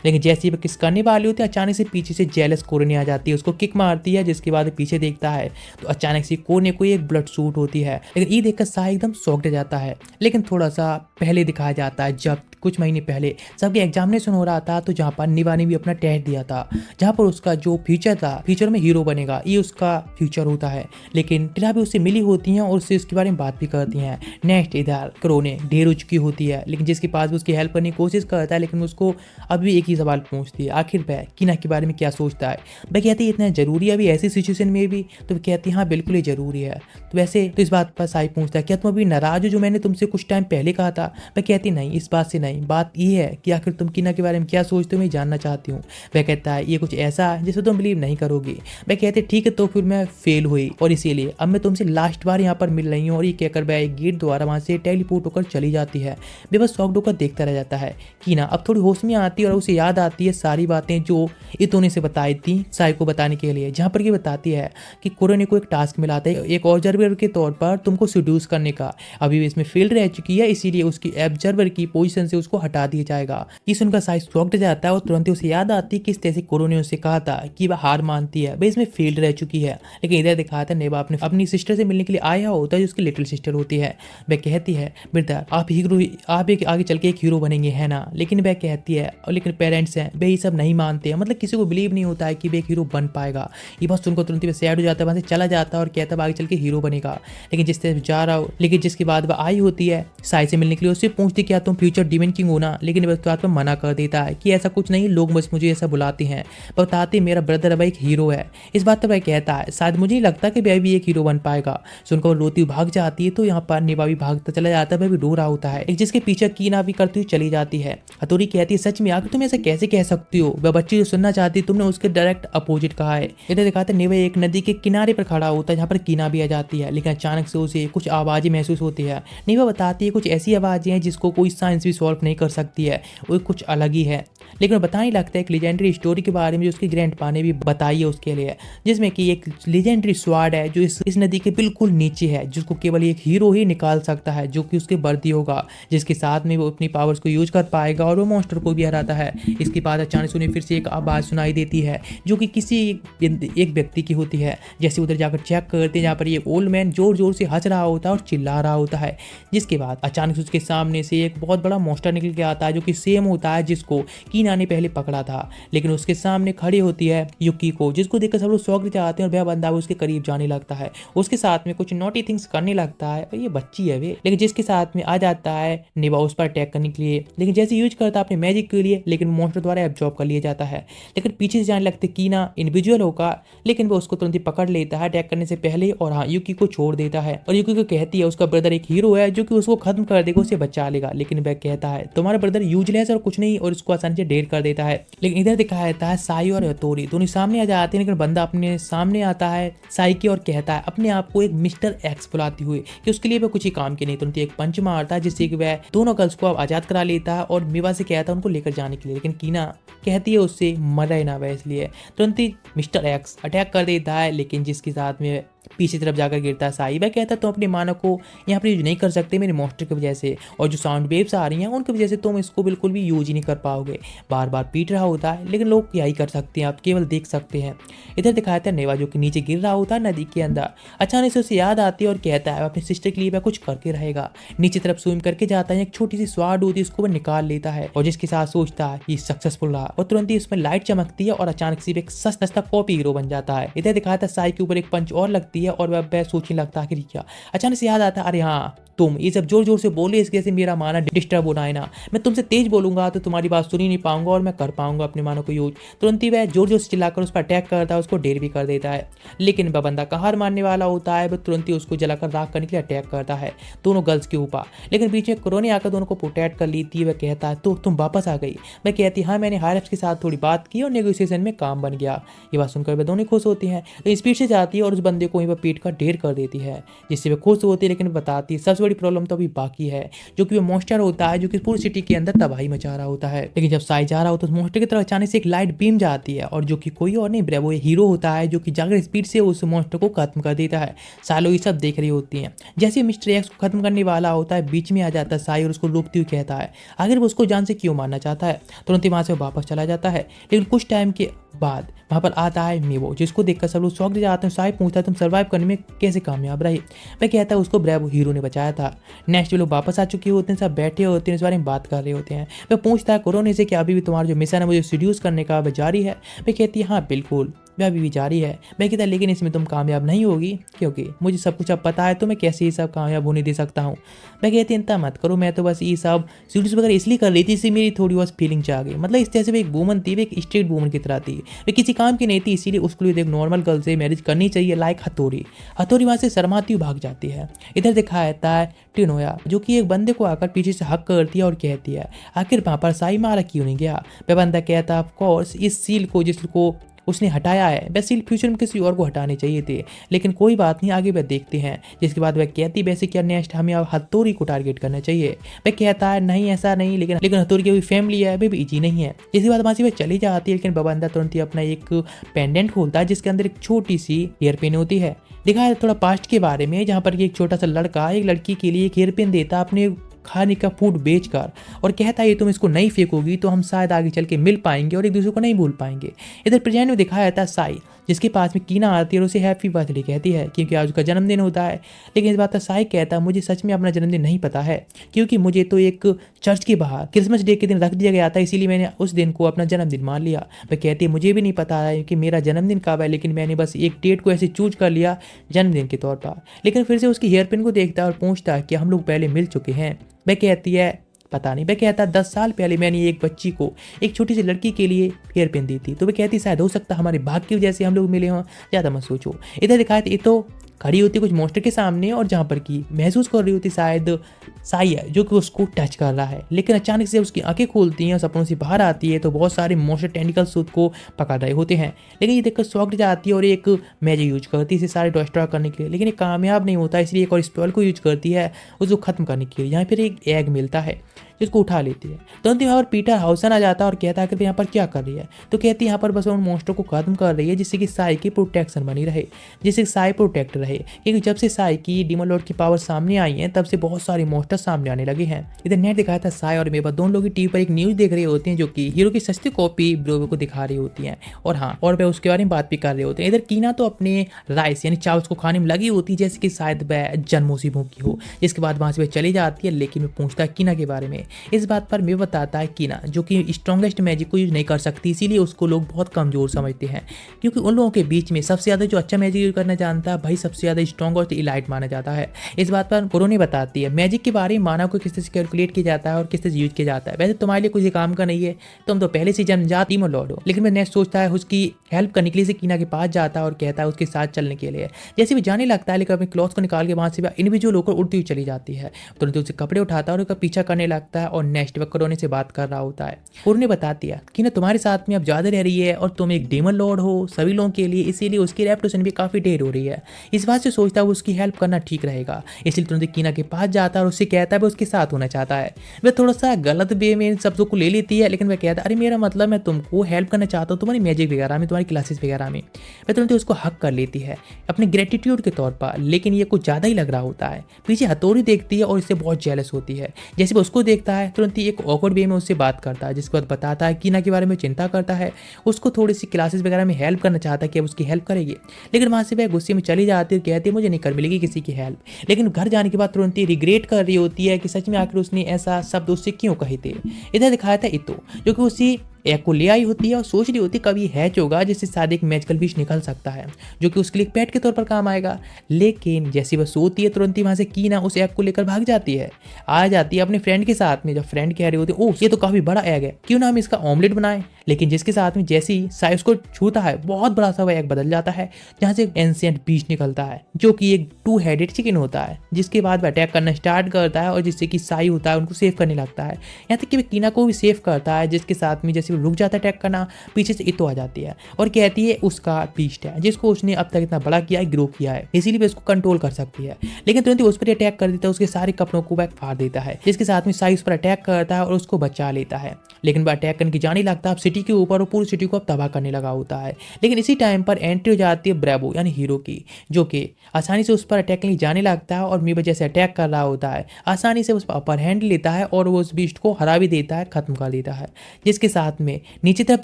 लेकिन जैसे ही वह किस करने वाली होती है अचानक से पीछे से जेलस कोरने आ जाती है, उसको किक मारती है, जिसके बाद पीछे देखता है तो अचानक से कोरने को एक ब्लड सूट होती है। लेकिन ये देखकर साई एकदम शॉक्ड जाता है। लेकिन थोड़ा सा पहले दिखाया जाता है जब कुछ महीने पहले सबके एग्जामिनेशन हो रहा था, तो जहाँ पर निवा ने भी अपना टेस्ट दिया था, जहाँ पर उसका जो फ्यूचर था, फ्यूचर में हीरो बनेगा, ये उसका फ्यूचर होता है। लेकिन टीना भी उससे मिली होती हैं और उससे उसके बारे में बात भी करती हैं। नेक्स्ट इधर क्रोने ढेर हो चुकी होती है, लेकिन जिसके पास भी उसकी हेल्प करने की कोशिश करता है, लेकिन उसको अभी एक ही सवाल पूछती है, आखिर वह कीना के बारे में क्या सोचता है। वह कहती है इतना जरूरी है अभी ऐसी सिचुएशन में भी, तो वह कहती है हाँ बिल्कुल ही जरूरी है। तो वैसे तो इस बात पर साई पूछता है क्या तुम अभी नाराज हो जो मैंने तुमसे कुछ टाइम पहले कहा था। वह कहती नहीं, इस बात से नहीं, बात ये है कि आखिर तुम कीना के बारे में क्या सोचते हो, मैं जानना चाहती हूँ। वह कहता है ये कुछ ऐसा है जिसे तुम बिलीव नहीं करोगे। वह कहते ठीक है, तो फिर मैं फेल हुई और इसीलिए अब मैं तुमसे लास्ट बार यहाँ पर मिल रही हूँ। और ये कहकर वह एक गेट द्वारा वहां से टेलीपोर्ट होकर चली जाती है। बेबस शॉक्ड होकर देखता रह जाता है। कीना अब थोड़ी होश में आती है और उसे याद आती है सारी बातें जो इतो ने से बताई थी साई को बताने के लिए, जहाँ पर ये बताती है कि कोरोने को एक टास्क मिला था एक ऑब्जर्वर के तौर पर तुमको सिड्यूस करने का। अभी इसमें फेल रह चुकी है, इसीलिए उसकी ऑब्जर्वर की पोजीशन से उसको हटा दिया जाएगा। ये सुनकर साई शॉक्ड जाता है और तुरंत ही उसे याद आती है किस तरह से कोरोने ने उसे कहा था कि वह हार मानती है, वह इसमें फेल्ड रह चुकी है। लेकिन इधर दिखाता है नेवा अपनी सिस्टर से मिलने के लिए आया होता है, जो उसकी लिटिल सिस्टर होती है। वह कहती है ब्रदर आप हीरो, आप एक आगे चल के एक हीरो बनेंगे है ना। लेकिन वह कहती है और लेकिन पेरेंट्स हैं वे ये सब नहीं मानते हैं, मतलब किसी को बिलीव नहीं होता है कि वे एक हीरो बन पाएगा। ये बात सुनकर तुरंत ही सैड हो जाता है, वहां से चला जाता है और कहता है आगे चल के हीरो बनेगा। लेकिन जिस तरह जा रहा हो, लेकिन जिसके बाद वह आई होती है साई से मिलने के लिए, उससे पूछती क्या तुम फ्यूचर डीमन किंग हो ना। लेकिन वह उसके बाद पर मना कर देता है कि ऐसा कुछ नहीं, लोग बस मुझे ऐसा बुलाते हैं, बताते मेरा ब्रदर अब एक हीरो है। इस बात पर वह कहता है शायद मुझे नहीं लगता कि वह भी एक हीरो बन पाएगा। सुनकर वो रोती हुई भाग जाती है, तो यहाँ पर निवा भी भागता चला जाता है, वह भी रो रहा होता है, जिसके पीछे कीना भी करती हुई चली जाती है। हथौड़ी कहती है सच में आखिर तुम ऐसा कैसे कह सकती हो, वह बच्ची जो सुनना चाहती तुमने उसके डायरेक्ट अपोजिट कहा है। इधर दिखाते निवा एक नदी के किनारे पर खड़ा होता है जहाँ पर कीना भी आ जाती है, लेकिन अचानक से उसे कुछ आवाजें महसूस होती है। निवा बताती है कुछ ऐसी आवाजें हैं जिसको कोई साइंस भी सॉल्व नहीं कर सकती है, वो कुछ अलग ही है। लेकिन बताने लगता है एक लेजेंडरी स्टोरी के बारे में जो उसके ग्रैंडपा ने भी बताई है उसके लिए, जिसमें कि एक लेजेंडरी स्वार्ड है जो इस नदी के बिल्कुल नीचे है, जिसको केवल एक हीरो ही निकाल सकता है, जो कि उसके वर्दी होगा, जिसके साथ में वो अपनी पावर्स को यूज कर पाएगा और वो मॉन्स्टर को भी हराता है। इसके बाद अचानक से उन्हें फिर से एक आवाज सुनाई देती है जो कि किसी एक व्यक्ति की होती है। जैसे उधर जाकर चेक करते हैं, जहाँ पर ये ओल्ड मैन जोर जोर से हंस रहा होता है और चिल्ला रहा होता है। जिसके बाद अचानक से उसके सामने से एक बहुत बड़ा मॉन्स्टर निकल के आता है जो कि सेम होता है जिसको कीना ने पहले पकड़ा था। लेकिन उसके सामने खड़ी होती है युकी को, जिसको देखकर सब लोग शॉक जाते हैं और वह बंदा उसके करीब जाने लगता है, उसके साथ में कुछ नॉटी थिंग्स करने लगता है और ये बच्ची है वे। लेकिन जिसके साथ में आ जाता है निवा उस पर अटैक करने के लिए, लेकिन जैसे यूज करता है अपने मैजिक के लिए, लेकिन मॉन्स्टर द्वारा एब्जॉर्ब कर लिया जाता है। लेकिन पीछे से जाने लगते कीना इनविजुअल होगा, लेकिन वो उसको तुरंत ही पकड़ लेता है अटैक करने से पहले और हाँ युकी को छोड़ देता है। और युकी को कहती है उसका ब्रदर एक हीरो है जो कि उसको खत्म कर देगा, उसे बचा लेगा। लेकिन वह कहता है तुम्हारा ब्रदर यूजलेस और कुछ नहीं और उसको आसानी से ढेर कर देता है। लेकिन इधर दिखाया जाता है साई और हथौड़ी दोनों सामने आ जाते हैं, लेकिन बंदा अपने सामने आता है साई की और कहता है अपने आप को एक मिस्टर एक्स बुलाते हुए कि उसके लिए वह कुछ ही काम के नहीं। तुरंत एक पंच मारता है जिससे कि वह दोनों गर्ल्स को अब आजाद करा लेता है और मेवा से कहता है उनको लेकर जाने के लिए। लेकिन कीना कहती है उससे मरे ना वह, इसलिए तुरंत ही मिस्टर एक्स अटैक कर देता है, लेकिन जिसके साथ में पीछे तरफ जाकर गिरता है साई। वह कहता है तुम अपने मानव को यहाँ पर यूज नहीं कर सकते मेरे मॉन्स्टर की वजह से, और जो साउंड वेव्स आ रही हैं उनकी वजह से तुम इसको बिल्कुल भी यूज ही नहीं कर पाओगे। बार बार पीट रहा होता है, लेकिन लोग क्या ही कर सकते हैं, आप केवल देख सकते हैं। इधर दिखाता है नेवा जो कि नीचे गिर रहा होता है नदी के अंदर। अचानक से उसे याद आती है और कहता है अपनी सिस्टर के लिए वह कुछ करके रहेगा। नीचे तरफ स्विम करके जाता है, एक छोटी सी स्वाड होती है उसको वह निकाल लेता है और जिसके साथ सोचता है ये सक्सेसफुल रहा, और तुरंत ही उसमें लाइट चमकती है और अचानक से एक सस्ता कॉपी हीरो बन जाता है। इधर दिखाता है साई के ऊपर एक पंच और लगती है और वह सोचने लगता है कि क्या। अचानक से याद आता है अरे हाँ तुम ये सब जोर जोर से बोले इसके से मेरा माना डिस्टर्ब होना है ना, मैं तुमसे तेज बोलूंगा तो तुम्हारी बात सुन ही नहीं पाऊंगा और मैं कर पाऊंगा अपने मानों को यूज। तुरंत ही वह जोर जोर से चिल्लाकर उस पर अटैक करता है, उसको ढेर भी कर देता है। लेकिन वह बंदा का हार मानने वाला होता है, वह तुरंत ही उसको जलाकर राख करने के लिए अटैक करता है दोनों गर्ल्स के ऊपर। लेकिन बीच में कोरोनी आकर दोनों को प्रोटेक्ट कर लेती है। वह कहता है तो तुम वापस आ गई। वह कहती है हाँ मैंने हायर के साथ थोड़ी बात की और नेगोशिएशन में काम बन गया। ये बात सुनकर वह दोनों खुश होती हैं, तो स्पीड से जाती है और उस बंदे को वहीं पर पीट कर ढेर कर देती है, जिससे वह खुश होती है। लेकिन बताती है सबसे बड़ी प्रॉब्लम तो अभी बाकी है, जो कि वो मॉन्स्टर होता है जो कि पूरी सिटी के अंदर तबाही मचा रहा होता है। लेकिन जब साई जा रहा होता है तो मॉन्स्टर की तरफ अचानक से एक लाइट बीम जाती है और जो कि कोई और नहीं ब्रेवो हीरो होता है जो कि जाकर स्पीड से उस मॉन्स्टर को खत्म कर देता है। सालों ये सब देख रही होती हैं। जैसे मिस्टर एक्स को खत्म करने वाला होता है बीच में आ जाता है साई और उसको रोकते हुए कहता है आखिर वो उसको जान से क्यों मारना चाहता है। तुरंत ही वहां से वापस चला जाता है। लेकिन कुछ टाइम के बाद वहां पर आता है मेवो, जिसको देखकर सब लोग शौक दे जाते हैं। साई पूछता है तुम सर्वाइव करने में कैसे कामयाब रहे। वह कहता है उसको ब्रेवो हीरो ने बचाया था। नेक्स्ट लोग वापस आ चुके होते हैं, सब बैठे होते हैं, इस बारे में बात कर रहे होते हैं। वह पूछता है कोरोना से कि अभी भी तुम्हारा जो मिशन है मुझे सीड्यूस करने का वह जारी है। वह कहती है हाँ बिल्कुल वह अभी भी जारी है। मैं कहता लेकिन इसमें तुम कामयाब नहीं होगी क्योंकि मुझे सब कुछ अब पता है, तो मैं कैसे ये सब कामयाब होने दे सकता हूँ। मैं कहती चिंता मत करो, मैं तो बस ये सब सीरीज वगैरह इसलिए कर रही थी, इससे मेरी थोड़ी बहुत फीलिंग आ गई। मतलब इस तरह से वो एक वूमन थी, वो एक स्ट्रेट वूमन की तरह थी, वे किसी काम की नहीं थी, इसीलिए उसको लिए एक नॉर्मल गर्ल से मैरिज करनी चाहिए। लाइक हथौड़ी वहाँ से शर्माती हुई भाग जाती है। इधर दिखाया जाता है टिनोया जो कि एक बंदे को आकर पीछे से हक करती है और कहती है आखिर वहाँ पर साई मारा क्यों नहीं गया। वह बंदा कहता ऑफ कोर्स इस सील को जिसको उसने हटाया है वह सील फ्यूचर में किसी और को हटाने चाहिए थे, लेकिन कोई बात नहीं आगे वह देखते हैं। जिसके बाद वह कहती वैसे क्या नेक्स्ट हमें अब हथौड़ी को टारगेट करना चाहिए। वह कहता है नहीं ऐसा नहीं, लेकिन हथौड़ी की फैमिली है वे भी इजी नहीं है। जिसके बाद वहाँ से वह चली जाती है, लेकिन बबंदा तुरंत ही अपना एक पेंडेंट खोलता है जिसके अंदर एक छोटी सी हेयर पिन होती है। दिखाया थोड़ा पास्ट के बारे में, जहाँ पर एक छोटा सा लड़का एक लड़की के लिए एक हेयर पिन देता अपने खाने का फूड बेचकर और कहता है ये तुम इसको नहीं फेंकोगी तो हम शायद आगे चल के मिल पाएंगे और एक दूसरे को नहीं भूल पाएंगे। इधर प्रेजेंट में दिखाया जाता है साई जिसके पास में कीना आती है और उसे हैप्पी बर्थडे कहती है क्योंकि आज उसका जन्मदिन होता है। लेकिन इस बात पर साई कहता है मुझे सच में अपना जन्मदिन नहीं पता है, क्योंकि मुझे तो एक चर्च के बाहर क्रिसमस डे के दिन रख दिया गया था, इसीलिए मैंने उस दिन को अपना जन्मदिन मान लिया। वह कहती है मुझे भी नहीं पता है कि मेरा जन्मदिन कब है, लेकिन मैंने बस एक डेट को ऐसे चूज कर लिया जन्मदिन के तौर पर। लेकिन फिर से उसकी हेयर पिन को देखता है और पूछता है कि हम लोग पहले मिल चुके हैं। वह कहती है पता नहीं। वह कहता 10 साल पहले मैंने एक बच्ची को एक छोटी सी लड़की के लिए हेयर पिन दी थी, तो वह कहती शायद हो सकता हमारे भाग्य की वजह से हम लोग मिले हों, ज़्यादा मत सोचो। इधर दिखाया ये तो खड़ी होती कुछ मॉन्स्टर के सामने और जहाँ पर की महसूस कर रही होती शायद साई है जो कि उसको टच कर रहा है। लेकिन अचानक से उसकी आंखें खुलती हैं, सपनों से बाहर आती है तो बहुत सारे मॉन्स्टर टेंटिकल्स उसको पकड़ रहे होते हैं। लेकिन ये देखकर शॉक्ड जाती है और एक मैजिक यूज करती है इसे सारे डिस्ट्रॉय करने के लिए, लेकिन ये कामयाब नहीं होता, इसलिए एक और स्पेल को यूज करती है उसको खत्म करने के लिए। यहाँ फिर एक एग मिलता है जिसको उठा लेती है। तुरंत यहाँ पर पीटर हाउसन आ जाता है और कहता है कि यहाँ पर क्या कर रही है, तो कहती है यहाँ पर बस उन मॉन्स्टर को खत्म कर रही है जिससे कि साई की प्रोटेक्शन बनी रहे, जिससे साई प्रोटेक्ट रहे। क्योंकि जब से साई की डीमन लॉर्ड की पावर सामने आई है तब से बहुत सारे मॉन्स्टर सामने आने लगे हैं। इधर नेट दिखाया था साई और मेवा दोनों लोग की टीवी पर एक न्यूज देख रहे होते हैं जो कि हीरो की सस्ती कॉपी ब्रोवे को दिखा रही होती है और हाँ और वह उसके बारे में बात भी कर रहे होते हैं। इधर कीना तो अपने राइस यानी चावल को खाने में लगी होती है जैसे कि शायद वह जन्मोसी भूखी हो। जिसके बाद वहां से वह चली जाती है, लेकिन वह पूछता है कीना के बारे में। इस बात पर मैं बताता है कीना जो कि स्ट्रॉन्गेस्ट मैजिक को यूज नहीं कर सकती, इसीलिए उसको लोग बहुत कमजोर समझते हैं, क्योंकि उन लोगों के बीच में सबसे ज्यादा जो अच्छा मैजिक यूज करना जानता है भाई सबसे ज्यादा स्ट्रॉन्ग और इलाइट माना जाता है। इस बात पर कोरोनी बताती है मैजिक के बारे में मानव को किस तरह से कैलकुलेट किया जाता है और किस तरह से यूज किया जाता है। वैसे तुम्हारे लिए कुछ काम का नहीं है, तुम तो पहले से जन्मजात डीमन लॉर्ड हो। लेकिन मैं नेक्स्ट सोचता है उसकी हेल्प करने के लिए कीना के पास जाता है और कहता है उसके साथ चलने के लिए। जैसे भी जाने लगता है लेकिन अपने क्लॉथ को निकाल के वहां से इंडिविजुअल होकर उड़ती हुई चली जाती है। तुरंत उसे कपड़े उठाता है और उसका पीछा करने लगता लगता है और नेक्स्ट वक्त कोरोने से बात कर रहा होता है और उन्हें बता दिया कि ना तुम्हारे साथ में अब ज़्यादा रह रही है और तुम एक डेमन लॉर्ड हो सभी लोगों के लिए, इसीलिए उसकी रेपुटेशन भी काफ़ी ढेर हो रही है। इस बात से सोचता है वो उसकी हेल्प करना ठीक रहेगा, इसलिए तुरंत कीना के पास जाता है और उससे कहता है वो उसके साथ होना चाहता है। वह थोड़ा सा गलत वे में इन शब्दों को ले लेती है, लेकिन वह कहता है अरे मेरा मतलब मैं तुमको हेल्प करना चाहता हूँ तुम्हारी मैजिक वगैरह में, तुम्हारी क्लासेस वगैरह में। वह तुरंत उसको हक कर लेती है अपने ग्रेटिट्यूड के तौर पर, लेकिन ये कुछ ज़्यादा ही लग रहा होता है। पीछे हथौड़ी देखती है और इससे बहुत जेलस होती है। जैसे वो उसको देखता है तुरंत ही एक ऑकवर्ड वे में उससे बात करता है, जिसके बाद बताता है कीना के बारे में चिंता करता है, उसको थोड़ी सी क्लासेस वगैरह में हेल्प करना चाहता है कि अब उसकी हेल्प करेगी। लेकिन वहाँ से वह गुस्से में चली जाती है, कहती है मुझे नहीं कर मिलेगी किसी की हेल्प। लेकिन घर जाने के बाद तुरंत ही रिग्रेट कर रही होती है कि सच में आखिर उसने ऐसा शब्द उससे क्यों कहे थे। इधर दिखाया था इतो जो कि उसी एक को ले आई होती है और सोच रही होती है कभी हैच होगा जिससे शायद एक मैजिकल फिश निकल सकता है जो कि उसके लिए पेट के तौर पर काम आएगा। लेकिन जैसी वह सोती है तुरंत ही वहां से कीना उस एग को लेकर भाग जाती है, आ जाती है अपने फ्रेंड के साथ में। जब फ्रेंड कह रही होती है ओह ये तो काफी बड़ा एग है, क्यों ना हम इसका ऑमलेट बनाएं। लेकिन जिसके साथ में जैसे ही साई उसको छूता है बहुत बड़ा सा वह एग बदल जाता है, जहाँ से एंशिएंट बीस्ट निकलता है जो कि एक 2 हेडेड चिकन होता है। जिसके बाद वह अटैक करना स्टार्ट करता है और जिससे कि साई होता है उनको सेव करने लगता है, यहाँ तक कि वह कीना को भी सेव करता है। जिसके साथ में जैसे वो रुक जाता है अटैक करना, पीछे से इतो आ जाती है और कहती है उसका बीस्ट है जिसको उसने अब तक इतना बड़ा किया है, ग्रो किया है, इसीलिए उसको कंट्रोल कर सकती है। लेकिन तुरंत ही उस पर अटैक कर देता है, उसके सारे कपड़ों को वह फाड़ देता है। जिसके साथ में साई उस पर अटैक करता है और उसको बचा लेता है। लेकिन वह अटैक करने की जाने लगता है अब सिटी के ऊपर और पूरी सिटी को अब तबाह करने लगा होता है। लेकिन इसी टाइम पर एंट्री हो जाती है ब्रेवो यानी हीरो की, जो कि आसानी से उस पर अटैक करने जाने लगता है और मीबा जैसे अटैक कर रहा होता है आसानी से उस पर अपर हैंड लेता है और वो उस बीस्ट को हरा भी देता है, खत्म कर देता है। जिसके साथ में नीचे तरफ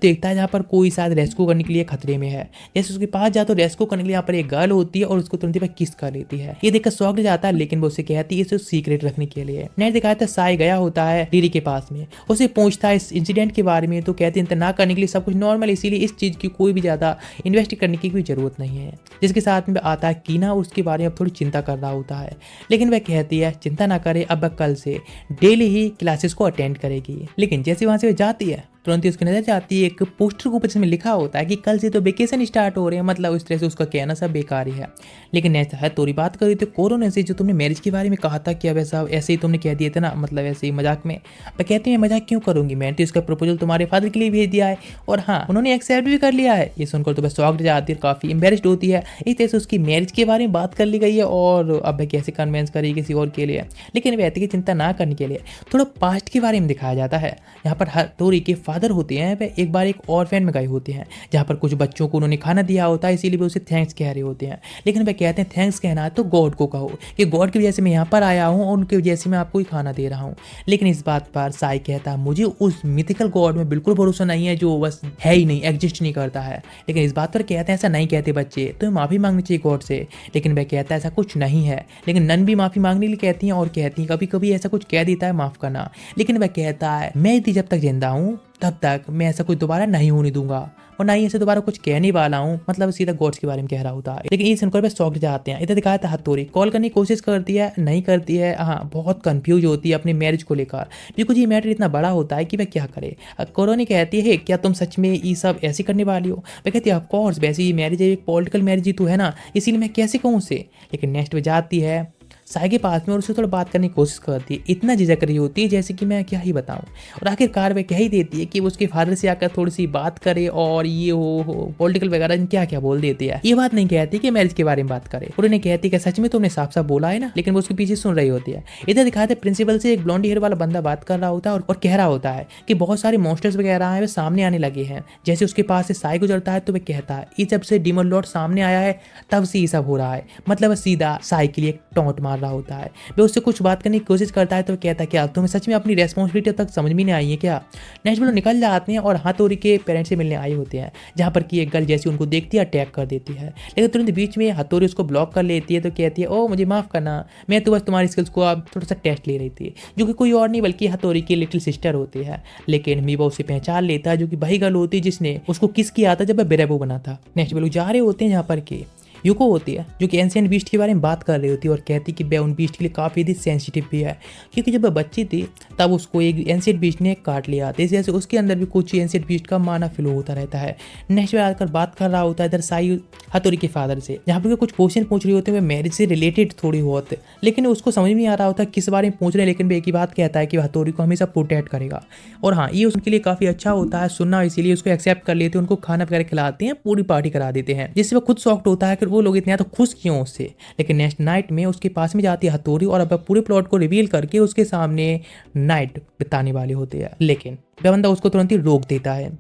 देखता है जहाँ पर कोई शायद रेस्क्यू करने के लिए खतरे में है। जैसे उसके पास जाता है तो रेस्क्यू करने के लिए यहाँ पर एक गर्ल होती है और उसको तुरंत ही किस कर लेती है। ये देखकर शॉक जाता है, लेकिन वो उसे कहती है इसे सीक्रेट रखने के लिए। नेट दिखाया था साई गया होता है रीरी के पास में, उसे पूछता है इस इंसिडेंट के बारे में, तो कहती है ना करने के लिए सब कुछ नॉर्मल, इसीलिए इस चीज की कोई भी ज्यादा इन्वेस्ट करने की कोई जरूरत नहीं है। जिसके साथ में आता है कीना, उसके बारे में थोड़ी चिंता कर रहा होता है, लेकिन वह कहती है चिंता ना करे, अब वह कल से डेली ही क्लासेस को अटेंड करेगी। लेकिन जैसे वहां से वह जाती है तुरंत ही उसकी नजर जाती है एक पोस्टर के ऊपर जिसमें लिखा होता है कि कल से तो वेकेशन स्टार्ट हो रहे हैं, मतलब इस तरह से उसका कहना सब बेकार ही है। लेकिन ऐसा है तोरी बात करी तो कोरोना से जो तुमने मैरिज के बारे में कहा था कि अब ऐसा ऐसे ही तुमने कह दिए थे ना, मतलब ऐसे ही मजाक में। मैं कहती हूँ मजाक क्यों करूंगी, मैंने तो इसका प्रपोजल तुम्हारे फादर के लिए भेज दिया है और हाँ उन्होंने एक्सेप्ट भी कर लिया है। ये सुनकर तो बस शॉक्ड जाती है, काफी एम्बेरस्ड होती है। इस तरह से उसकी मैरिज के बारे में बात कर ली गई है और अब वह कैसे कन्वेंस करेगी किसी और के लिए। लेकिन वह की चिंता ना करने के लिए थोड़ा पास्ट के बारे में दिखाया जाता है। यहाँ पर हथौड़ी के फादर होते हैं एक बार एक ऑर्फेन में गए होते हैं जहाँ पर कुछ बच्चों को उन्होंने खाना दिया होता है, इसीलिए वे उसे थैंक्स कह रहे होते हैं। लेकिन वे कहते हैं थैंक्स कहना है तो गॉड को कहो कि गॉड की वजह से मैं यहाँ पर आया हूँ और उनकी वजह से मैं आपको ही खाना दे रहा हूँ। लेकिन इस बात पर साई कहता है मुझे उस मिथिकल गॉड में बिल्कुल भरोसा नहीं है जो बस है ही नहीं, एग्जिस्ट नहीं करता है। लेकिन इस बात पर कहते हैं ऐसा नहीं कहते बच्चे, तुम्हें माफी मांगनी चाहिए गॉड से। लेकिन वह कहता है ऐसा कुछ नहीं है। लेकिन नन भी माफी मांगने के लिए कहती हैं और कहती हैं कभी कभी ऐसा कुछ कह देता है माफ करना। लेकिन वह कहता है मैं यदि जब तक जिंदा हूँ तब तक मैं ऐसा कुछ दोबारा नहीं होने दूंगा और ना ही ऐसे दोबारा कुछ कहने वाला हूँ, मतलब सीधा गॉड्स के बारे में कह रहा होता है। लेकिन ये सुनकर शॉक जाते हैं। इधर दिखाया था हथौड़ी कॉल करने की कोशिश करती है, नहीं करती है, हाँ बहुत कंफ्यूज होती है अपने मैरिज को लेकर, बिकॉज ये मैटर इतना बड़ा होता है कि वह क्या करे। कोरोनी कहती है क्या तुम सच में ये सब ऐसे करने वाली हो। वह कहती है ऑफकोर्स, वैसे ये मैरिज एक पॉलिटिकल मैरिज ही तो है ना, इसीलिए मैं कैसे कहूँ उसे। लेकिन नेक्स्ट में जाती है साई के पास में और उससे थोड़ा बात करने की कोशिश करती है, इतना झिझक रही होती है जैसे कि मैं क्या ही बताऊं। और आखिरकार वह कह ही देती है कि वो उसके फादर से आकर थोड़ी सी बात करे और ये हो पॉलिटिकल वगैरह क्या क्या बोल देती है। ये बात नहीं कहती कि मैरिज के बारे में बात करे और उन्हें कहती है कि सच में तुमने साफ साफ बोला है ना, लेकिन वो उसके पीछे सुन रही होती है। इधर दिखाते प्रिंसिपल से एक ब्लॉन्डी हेयर वाला बंदा बात कर रहा होता है और कह रहा होता है कि बहुत सारे मॉन्स्टर्स वगैरह हैं वे सामने आने लगे हैं। जैसे उसके पास से साई गुजरता है तो वह कहता है ये जब से डीमन लॉर्ड सामने आया है तब से ये सब हो रहा है, मतलब सीधा साई के लिए टॉन्ट मार रहा होता है। वह उससे कुछ बात करने की कोशिश करता है तो कहता है क्या तुम्हें सच में अपनी रेस्पॉन्सिबिलिटी तक समझ में नहीं आई है क्या। नेक्स्ट वो निकल जाते हैं और हथौड़ी के पेरेंट्स से मिलने आए होते हैं, जहाँ पर कि एक गर्ल जैसी उनको देखती है अटैक कर देती है। लेकिन तुरंत बीच में हथौड़ी उसको ब्लॉक कर लेती है तो कहती है ओ मुझे माफ करना, मैं तो बस तुम्हारी स्किल्स को अब थोड़ा सा टेस्ट ले रही थी, जो कि कोई और नहीं बल्कि हथौड़ी की लिटिल सिस्टर होती है। लेकिन मीबा उसे पहचान लेता है, जो कि वही गर्ल होती है जिसने उसको किस किया था जब वह बेरेबो बना था। नेक्स्ट वो लोग जा रहे होते हैं जहाँ पर कि यूको होती है जो कि एंशिएंट बीस्ट के बारे में बात कर रही होती है और कहती कि वह उन बीस्ट के लिए काफ़ी ज़्यादा सेंसिटिव भी है, क्योंकि जब वह बच्ची थी तब उसको एक एंशिएंट बीस्ट ने काट लिया था। इस वजह से उसके अंदर भी कुछ एंशिएंट बीस्ट का माना फ्लो होता रहता है। नेक्स्ट में आकर बात कर रहा होता है इधर साई हथौड़ी के फादर से, जहाँ पर कुछ क्वेश्चन पूछ रहे होते हैं मैरिज से रिलेटेड थोड़ी बहुत, लेकिन उसको समझ में नहीं आ रहा होता किस बारे में पूछ रहे हैं, लेकिन वो एक ही बात कहता है कि वह हथौड़ी को हमेशा प्रोटेक्ट करेगा। और हाँ, ये उनके लिए काफ़ी अच्छा होता है सुनना, इसीलिए उसको एक्सेप्ट कर लेते हैं, उनको खाना वगैरह खिलाते हैं, पूरी पार्टी करा देते हैं, जिससे वो खुद शॉक्ड होता है कि वो लोग इतने तो खुश क्यों उससे। लेकिन नेक्स्ट नाइट में उसके पास में जाती है हथौड़ी और अब पूरे प्लॉट को रिवील करके उसके सामने नाइट बिताने वाले होते हैं, लेकिन वह बंदा उसको तुरंत ही रोक देता है।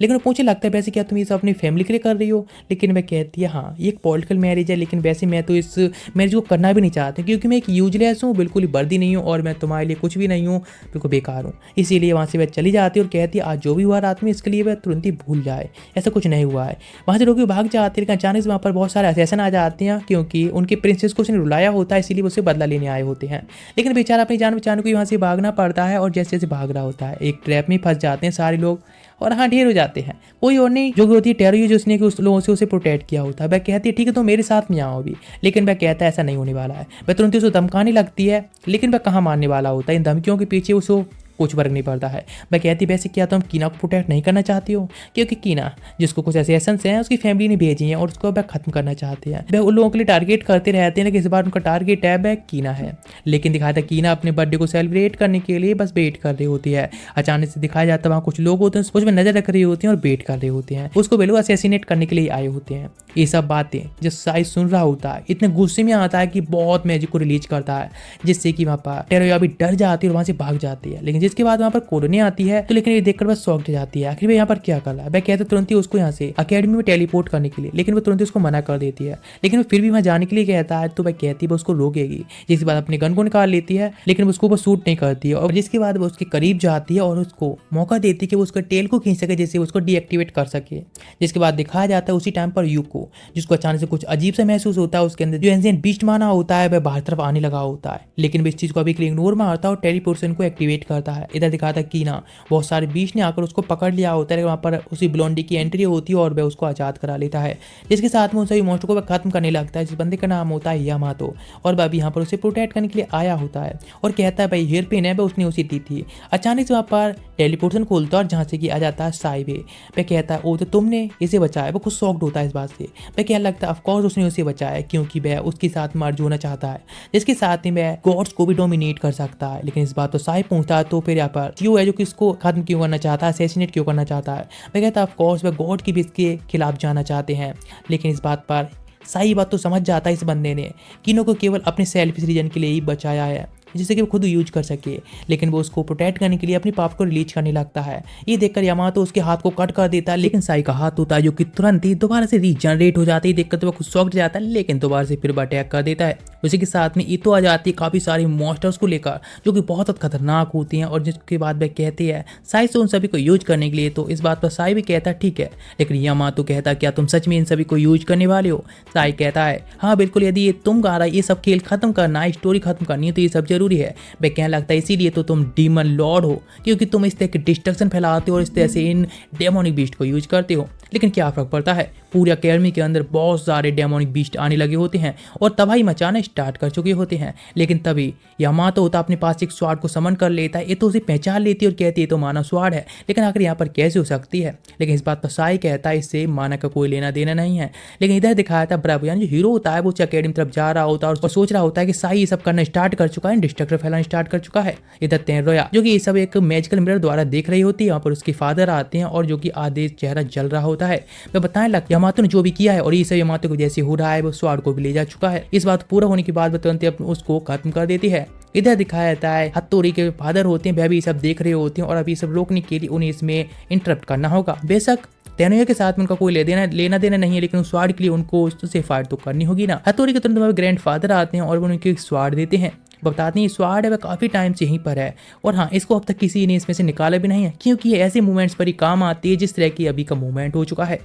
लेकिन वो पूछने लगता है वैसे क्या तुम ये सब अपनी फैमिली के लिए कर रही हो, लेकिन वह कहती है हाँ ये एक पॉलिटिकल मैरिज है, लेकिन वैसे मैं तो इस मैरिज को करना भी नहीं चाहती क्योंकि मैं एक यूजलेस हूँ, बिल्कुल ही वर्दी नहीं हूँ और मैं तुम्हारे लिए कुछ भी नहीं हूँ, बिल्कुल बेकार हूँ। इसीलिए वहाँ से वह चली जाती है और कहती है आज जो भी हुआ रात में इसके लिए वह तुरंत ही भूल जाए, ऐसा कुछ नहीं हुआ है। वहाँ से लोग भाग जाते हैं, लेकिन अचानक से वहाँ पर बहुत सारे असैसिन आ जाते हैं क्योंकि उनके प्रिंसेस को उसने रुलाया होता है, इसीलिए उससे बदला लेने आए होते हैं। लेकिन बेचारा अपनी जान बचाने को वहाँ से भागना पड़ता है और जैसे जैसे भाग रहा होता है एक ट्रैप में फंस जाते हैं सारे लोग और हाँ ढेर हो जाते हैं। कोई और नहीं जो कि होती है टेरो, जो उसने कि उस लोगों से उसे प्रोटेक्ट किया होता है। वह कहती है ठीक है तो मेरे साथ में आओ अभी, लेकिन वह कहता है ऐसा नहीं होने वाला है। वह तुरंत उसको धमकाने लगती है, लेकिन वह कहाँ मानने वाला होता है, इन धमकियों के पीछे उसको कुछ फर्क नहीं पड़ता है। वह कहती वैसे क्या तुम कीना को प्रोटेक्ट नहीं करना चाहती हो, क्योंकि कीना जिसको कुछ ऐसे एसेंस हैं उसकी फैमिली ने भेजी हैं और उसको वह खत्म करना चाहते हैं। वह उन लोगों के लिए टारगेट करते रहते हैं, लेकिन इस बार उनका टारगेट है कीना है। लेकिन दिखाया था कीना अपने बर्थडे को सेलिब्रेट करने के लिए बस वेट कर रही होती है। अचानक से दिखाया जाता है वहाँ कुछ लोग होते हैं उसमें नजर रख रही होती हैं और वेट कर रहे होते हैं, उसको वे लोग असैसिनेट करने के लिए आए होते हैं। ये सब बातें जब साई सुन रहा होता है इतने गुस्से में आता है कि बहुत मैजिक को रिलीज करता है, जिससे कि वहाँ पर टेरो भी डर जाती है और वहाँ से भाग जाती है। लेकिन जिसके बाद वहाँ पर कोडनी आती है तो लेकिन ये देखकर बस शॉक्ड हो जाती है, आखिर वह यहाँ पर क्या कर रहा है। वह कहते तुरंत ही उसको यहाँ से अकेडमी में टेलीपोर्ट करने के लिए, लेकिन वो तुरंत ही उसको मना कर देती है। लेकिन वो फिर भी वहाँ जाने के लिए कहता है तो वह कहती है वो उसको रोकेगी, जिसके बाद अपने गन को निकाल लेती है, लेकिन उसको वो सूट नहीं करती है और जिसके बाद वो उसके करीब जाती है और उसको मौका देती है कि वो उसका टेल को खींच सके, जिससे उसको डीएक्टिवेट कर सके। जिसके बाद दिखाया जाता है उसी टाइम पर यूको, जिसको अचानक से कुछ अजीब सा महसूस होता है, उसके अंदर जो एंशिएंट बीस्ट माना होता है वह बाहर तरफ आने लगा होता है, लेकिन वो इस चीज को अभी इग्नोर मारता है और टेलीपोर्टेशन को एक्टिवेट करता है। इधर दिखाता है कीना बहुत सारे बीस्ट ने आकर उसको पकड़ लिया होता है, वहाँ पर उसी ब्लोंडी की एंट्री होती है और वह उसको आजाद करा लेता है, जिसके साथ में उन सभी मॉन्स्टर को वह खत्म करने लगता है। जिस बंदे का नाम होता है यामातो और वह भी यहाँ पर उसे प्रोटेक्ट करने के लिए आया होता है और कहता है भाई हेयर पिन है वह उसने उसी दी थी। अचानक से वहाँ पर टेलीपोर्टेशन खोलता है और जहाँ से कि आ जाता है साइबे। वह कहता है ओ तो तुमने इसे बचाया। वो खुद शॉक्ड होता है इस बात से। वह कहने लगता है ऑफकोर्स उसने उसे बचाया क्योंकि वह उसके साथ मर्ज होना चाहता है, जिसके साथ ही वह गॉड्स को भी डोमिनेट कर सकता है। लेकिन इस बात तो साई पूछता है तो फिर यहाँ पर क्यों है जो कि इसको खत्म क्यों करना चाहता है, असैसिनेट क्यों करना चाहता है। वह कहता है ऑफकोर्स वह गॉड की भी इसके खिलाफ जाना चाहते हैं। लेकिन इस बात पर सही बात तो समझ जाता है इस बंदे ने किनो को केवल अपने सेल्फिश रीजन के लिए ही बचाया है, जिससे कि वो खुद यूज कर सके, लेकिन वो उसको प्रोटेक्ट करने के लिए अपनी पाप को रिलीज करने लगता है। ये देखकर यामातो उसके हाथ को कट कर देता है, लेकिन साई का हाथ होता है जो कि तुरंत ही दोबारा से रीजनरेट हो जाता है। देखकर तो वो खुद शॉक्ड जाता है, लेकिन दोबारा से फिर अटैक कर देता है। उसी के साथ में इतो आ जाती है काफी सारे मॉन्स्टर्स को लेकर जो कि बहुत खतरनाक होती हैं, और जिसके बाद वह कहती है साई से उन सभी को यूज करने के लिए। तो इस बात पर साई भी कहता है ठीक है, लेकिन यामातो कहता है क्या तुम सच में इन सभी को यूज करने वाले हो। साई कहता है हाँ बिल्कुल, यदि ये तुम कह रहा है ये सब खेल खत्म करना है, स्टोरी खत्म करनी है तो ये सब जरूरी है। वह कहने लगता है इसीलिए तो तुम डीमन लॉर्ड हो, क्योंकि तुम इस तरह के डिस्ट्रक्शन फैलाते हो और इस तरह से इन डेमोनिक बीस्ट को यूज करते हो। लेकिन क्या फर्क पड़ता है, पूरी अकेडमी के अंदर बहुत सारे डेमोनिक बीस्ट आने लगे होते हैं और तबाही मचाना स्टार्ट कर चुके होते हैं। लेकिन तभी यामातो होता अपने पास एक स्वार्ड को समन कर लेता है। ये तो उसे पहचान लेती है और कहती है तो मानव स्वार्ड है, लेकिन आखिर यहाँ पर कैसे हो सकती है। लेकिन इस बात पर साई कहता है इससे माना का कोई लेना देना नहीं है। लेकिन इधर दिखाया था ब्रावो यानी जो हीरो होता है वो अकेडमी तरफ जा रहा होता है और सोच रहा होता है कि साई ये सब करना स्टार्ट कर चुका है, डिस्ट्रक्टर फैलाना स्टार्ट कर चुका है। इधर तेनरोया जो कि ये सब एक मैजिकल मिरर द्वारा देख रही होती है, यहाँ पर उसके फादर आते हैं और जो कि आधे चेहरा जल रहा होता है। वह बताने लगता है यामातो ने जो भी किया है और ये सब यामातो को जैसे हो रहा है वो स्वार्ड को भी ले जा चुका है। इस बात पूरा होने के बाद तुरंत उसको खत्म कर देती है। इधर दिखाया जाता है हथौड़ी के फादर होते हैं, वह भी सब देख रहे होते हैं और अभी सब रोकने के लिए उन्हें इसमें इंटरप्ट करना होगा। बेशक तेनोया के साथ में उनका कोई लेना देना नहीं है, लेकिन उस स्वार्ड के लिए उनको उससे फाइट तो करनी होगी ना। हथौड़ी के तुरंत ग्रैंड फादर आते हैं और उनके स्वार्ड देते हैं, बताते हैं स्वार्ड है वह काफ़ी टाइम से यहीं पर है और हाँ इसको अब तक किसी ने इसमें से निकाला भी नहीं है, क्योंकि ये ऐसे मूवमेंट्स पर ही काम आती है जिस तरह की अभी का मूवमेंट हो चुका है।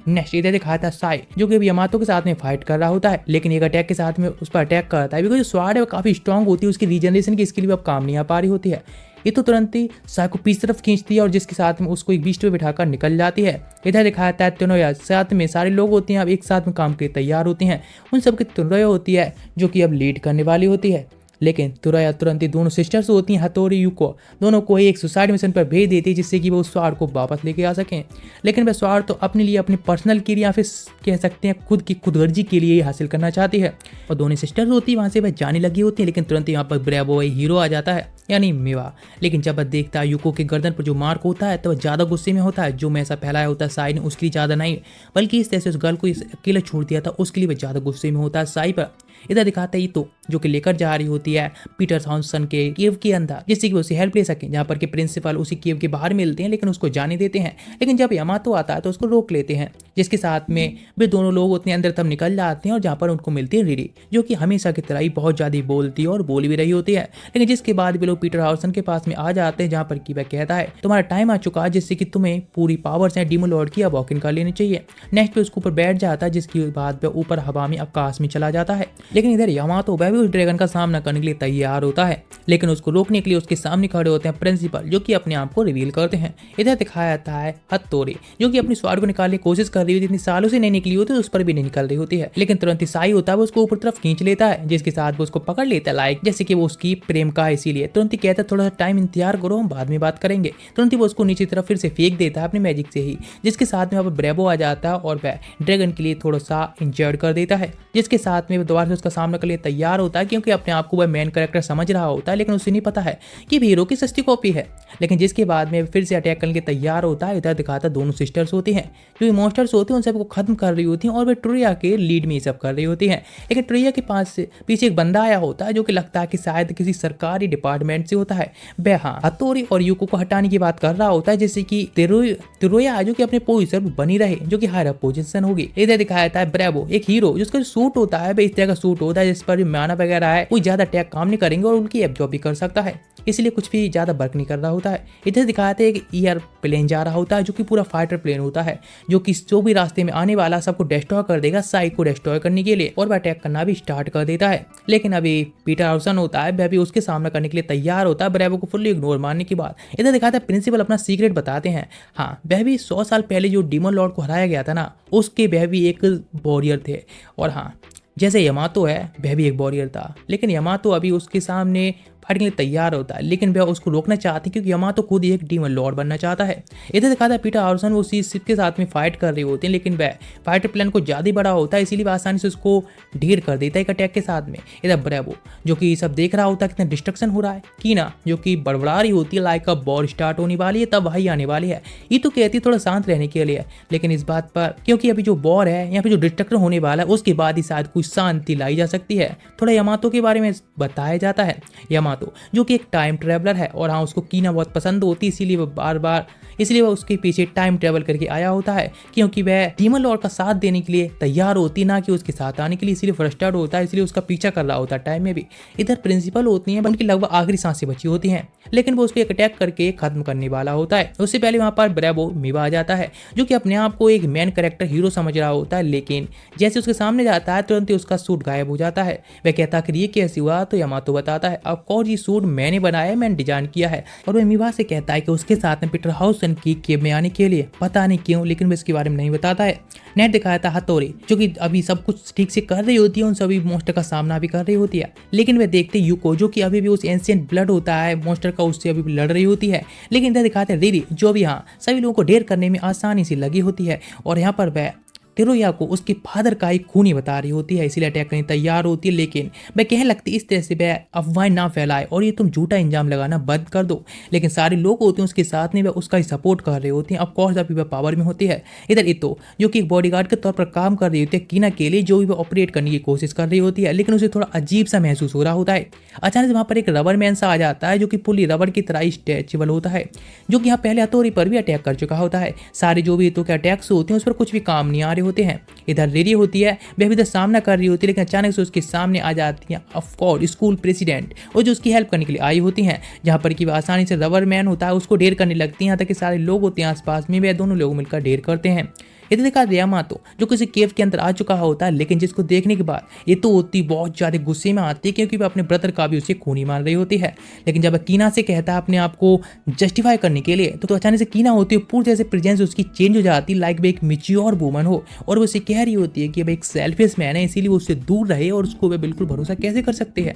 नेक्स्ट इधर दिखाया था साई जो कि यामातो के साथ में फाइट कर रहा होता है, लेकिन एक अटैक के साथ में उस पर अटैक करता है। बिकॉज जो स्वार्ड है वो काफ़ी स्ट्रॉन्ग होती है, उसकी रीजनरेशन की स्किल भी अब काम नहीं आ पा रही होती है। ये तो तुरंत ही साई को पीछे तरफ खींचती है और जिसके साथ में उसको एक बीच पे बिठाकर निकल जाती है। इधर दिखाया जाता है त्सुनोया साथ में सारे लोग होते हैं अब एक साथ में काम के लिए तैयार होते हैं। उन सबकी त्सुनोया होती है जो कि अब लीड करने वाली होती है। लेकिन त्सुनोया तुरंत ही दोनों सिस्टर्स होती हैं हतोरी यूको दोनों को एक सुसाइड मिशन पर भेज देती है जिससे कि वो उस स्वार को वापस लेके आ सकें। लेकिन वह स्वार तो अपने लिए अपने पर्सनल के लिए या फिर कह सकते हैं खुद की खुदगर्जी के लिए ही हासिल करना चाहती है। और दोनों सिस्टर्स होती है वहाँ से वह जाने लगी होती है। लेकिन तुरंत यहाँ पर ब्रेवो हीरो आ जाता है यानी मीवा। लेकिन जब वह देखता है यूको के गर्दन पर जो मार्क होता है तो वह ज़्यादा गुस्से में होता है। जो मैं ऐसा फैलाया होता है साई ने उसके लिए ज़्यादा नहीं बल्कि इस तरह से उस गर्ल को अकेला छोड़ दिया था उसके लिए वह ज़्यादा गुस्से में होता है साई पर। इधर दिखाते ही तो जो कि लेकर जा रही होती है पीटर थॉमसन के केव के अंदर जिससे कि उसे हेल्प ले सके। जहाँ पर के प्रिंसिपल उसी केव के बाहर मिलते हैं लेकिन उसको जाने देते हैं। लेकिन जब यामातो आता है तो उसको रोक लेते हैं जिसके साथ में वे दोनों लोग उतने अंदर तब निकल जाते हैं और जहाँ पर उनको मिलती है रिरी जो कि हमेशा की तरह ही बहुत ज़्यादा बोलती है और बोल भी रही होती है। लेकिन जिसके बाद भी लोग पीटर हाउसन के पास में आ जाते हैं जहाँ पर कि वह कहता है तुम्हारा टाइम आ चुका है जिससे कि तुम्हें पूरी पावर्स हैं डीमन लॉर्ड की अब वॉक इन कर लेनी चाहिए। नेक्स्ट पे उसके ऊपर बैठ जाता है जिसके बाद वह ऊपर हवा में आकाश में चला जाता है। लेकिन इधर यामातो वह भी उस ड्रैगन का सामना करने के लिए तैयार होता है लेकिन उसको रोकने के लिए उसके सामने खड़े होते हैं प्रिंसिपल जो कि अपने आप को रिवील करते हैं। इधर दिखाया जाता है हतोरी जो कि अपनी स्वाड को निकालने की कोशिश कर रही होती है। इतनी सालों से नहीं निकली होती उस पर भी नहीं निकल रही होती है। लेकिन तुरंत ही साई होता है वो उसको ऊपर तरफ खींच लेता है जिसके साथ वो उसको पकड़ लेता है लाइक जैसे कि वो उसकी प्रेम का है। इसीलिए तुरंत ही कहता है थोड़ा सा टाइम इंतजार करो हम बाद में बात करेंगे। तुरंत ही वो उसको नीचे तरफ फिर से फेंक देता है अपने मैजिक से ही जिसके साथ में वहाँ पर ब्रेवो आ जाता है और वह ड्रैगन के लिए थोड़ा सा इंजर्ड कर देता है जिसके साथ में वो दोबारा से उसका सामना करने के लिए तैयार होता है क्योंकि अपने आप को वह मेन कैरेक्टर समझ रहा होता है। लेकिन उसे नहीं पता है कि हीरो की सस्ती कॉपी है। लेकिन जिसके बाद में फिर से अटैक करने के तैयार होता है। इधर दिखाता दोनों सिस्टर्स होती हैं जो मॉन्स्टर्स होते हैं उन सबको खत्म कर रही होती हैं और वे ट्रिया के लीड में ये सब कर रही होती हैं। लेकिन ट्रिया के पास से पीछे एक बंदा आया होता है जो कि लगता है कि शायद किसी सरकारी डिपार्टमेंट से होता है। वह हाँ हतोरी और यूको को हटाने की बात कर रहा होता है जिससे कि तिरोया जो कि अपने पोजीशन पर बनी रहे जो कि हायर पोजीशन होगी। इधर दिखाया जाता है ब्रेवो एक हीरो जिसका सूट होता है इस तरह का सूट होता है जिस पर माना वगैरह है कोई ज्यादा अटैक काम नहीं करेंगे और उनकी एब्जॉर्ब भी कर सकता है इसलिए कुछ भी ज्यादा वर्क नहीं कर रहा होता है। इधर दिखाते हैं कि एयर प्लेन जा रहा होता है जो कि पूरा फाइटर प्लेन होता है जो कि जो भी रास्ते में आने वाला सबको डिस्ट्रॉय कर देगा साई को डिस्ट्रॉय करने के लिए और वह अटैक करना भी स्टार्ट कर देता है। लेकिन अभी पीटर हाउसन होता है वह भी उसके सामना करने के लिए तैयार होता है ब्रेवो को फुल्ली इग्नोर मारने के बाद। इधर दिखाता है प्रिंसिपल अपना सीक्रेट बताते हैं। हाँ वह भी 100 साल पहले जो डीमन लॉर्ड को हराया गया था ना उसके वह भी एक वॉरियर थे। और हाँ जैसे यामातो है वह भी एक वॉरियर था लेकिन यामातो अभी उसके सामने फाइट के लिए तैयार होता है लेकिन वह उसको रोकना चाहती है क्योंकि यामातो खुद एक डीमन लॉर्ड बनना चाहता है। इधर दिखाता है पीटर हाउसन वो उसी शिप के साथ में फाइट कर रही होती है लेकिन वह फाइटर प्लान को ज़्यादा बड़ा होता है इसीलिए वह आसानी से उसको ढेर कर देता है एक अटैक के साथ में। इधर ब्रेवो जो कि सब देख रहा होता है कितना डिस्ट्रक्शन हो रहा है। कीना जो कि बड़बड़ा रही होती है लाइक अब वॉर स्टार्ट होने वाली है तब वही आने वाली है। ये तो कहती है थोड़ा शांत रहने के लिए लेकिन इस बात पर क्योंकि अभी जो वॉर है या फिर जो डिस्ट्रक्शन होने वाला है उसके बाद ही शायद कुछ शांति लाई जा सकती है। थोड़ा यामातो के बारे में बताया जाता है। यामातो जो कि एक टाइम ट्रैवलर है और हाँ उसको कीना बहुत पसंद होती है इसलिए वह उसके पीछे टाइम ट्रैवल करके आया होता है क्योंकि वह डीमन लॉर्ड का साथ देने के लिए तैयार होती ना कि उसके साथ आने के लिए इसलिए फ्रस्ट्रेटेड होता है इसलिए उसका पीछा कर रहा होता है टाइम में भी। इधर प्रिंसिपल होती हैं उनकी लगभग आखिरी सांसें बची होती हैं लेकिन वो उसको एक अटैक करके खत्म करने वाला होता है। उससे पहले वहाँ पर ब्रेवो मीवा आ जाता है जो कि अपने आप को एक मेन कैरेक्टर हीरो समझ रहा होता है लेकिन जैसे उसके सामने जाता है तुरंत ही उसका सूट गायब हो जाता है। वह कहता है कि ये कैसे हुआ तो यामातो बताता है ऑफ कोर्स ये सूट मैंने बनाया मैंने डिजाइन किया है। और वह मीवा से कहता है कि उसके साथ में पीटर हाउसन की केव में आने के लिए पता नहीं क्यों लेकिन वो इसके बारे में नहीं बताता है। नेट दिखाया था हतोरी जो कि अभी सब कुछ ठीक से कर रही होती है उन सभी मॉन्स्टर का सामना भी कर रही होती है लेकिन वे देखते यूको जो कि अभी भी उस एंशिएंट ब्लड होता है मॉन्स्टर का उससे अभी भी लड़ रही होती है। लेकिन इधर दिखाते हैं रिरी जो भी हाँ सभी लोगों को ढेर करने में आसानी से लगी होती है और यहाँ पर वह तिरोया को उसके फादर का एक खूनी बता रही होती है इसीलिए अटैक करने तैयार होती है। लेकिन वह कहने लगती इस तरह से वह अफवाहें ना फैलाए और ये तुम झूठा इंजाम लगाना बंद कर दो। लेकिन सारे लोग होते हैं उसके साथ में वह उसका ही सपोर्ट कर रहे होते हैं। ऑफ कोर्स अभी वह पावर में होती है। इधर इतो जो कि एक बॉडीगार्ड के तौर पर काम कर रही होती है कीना के लिए जो भी वह ऑपरेट करने की कोशिश कर रही होती है लेकिन उसे थोड़ा अजीब सा महसूस हो रहा होता है। अचानक से वहाँ पर एक रबर मैन सा आ जाता है जो कि पुली रबर की तरह स्ट्रेचेबल होता है जो कि यहाँ पहले हथौड़ी पर भी अटैक कर चुका होता है। सारे जो भी इतो के अटैक्स होते हैं उस पर कुछ भी काम नहीं आ रहे होते हैं। इधर रेडी होती है वह भी इधर सामना कर रही होती है लेकिन अचानक से उसके सामने आ जाती हैं ऑफ कोर्स स्कूल प्रेसिडेंट और जो उसकी हेल्प करने के लिए आई होती हैं जहाँ पर कि वह आसानी से रबर मैन होता है उसको ढेर करने लगती हैं। यहाँ तक कि सारे लोग होते हैं आसपास में वह दोनों लोग मिलकर ढेर करते हैं। इधर देखा यामातो जो किसी केव के अंदर आ चुका होता है, लेकिन जिसको देखने के बाद ये तो होती बहुत ज्यादा गुस्से में आती है क्योंकि वो अपने ब्रदर का भी उसे खूनी मान रही होती है। लेकिन जब कीना से कहता है अपने आप को जस्टिफाई करने के लिए तो अचानक से कीना होती है पूरी तरह से प्रेजेंस उसकी चेंज हो जाती है, लाइक वे एक मिच्योर वुमन हो और वो उसे कह रही होती है कि अब एक सेल्फिश मैन है इसीलिए वो उससे दूर रहे और उसको वे बिल्कुल भरोसा कैसे कर सकते हैं।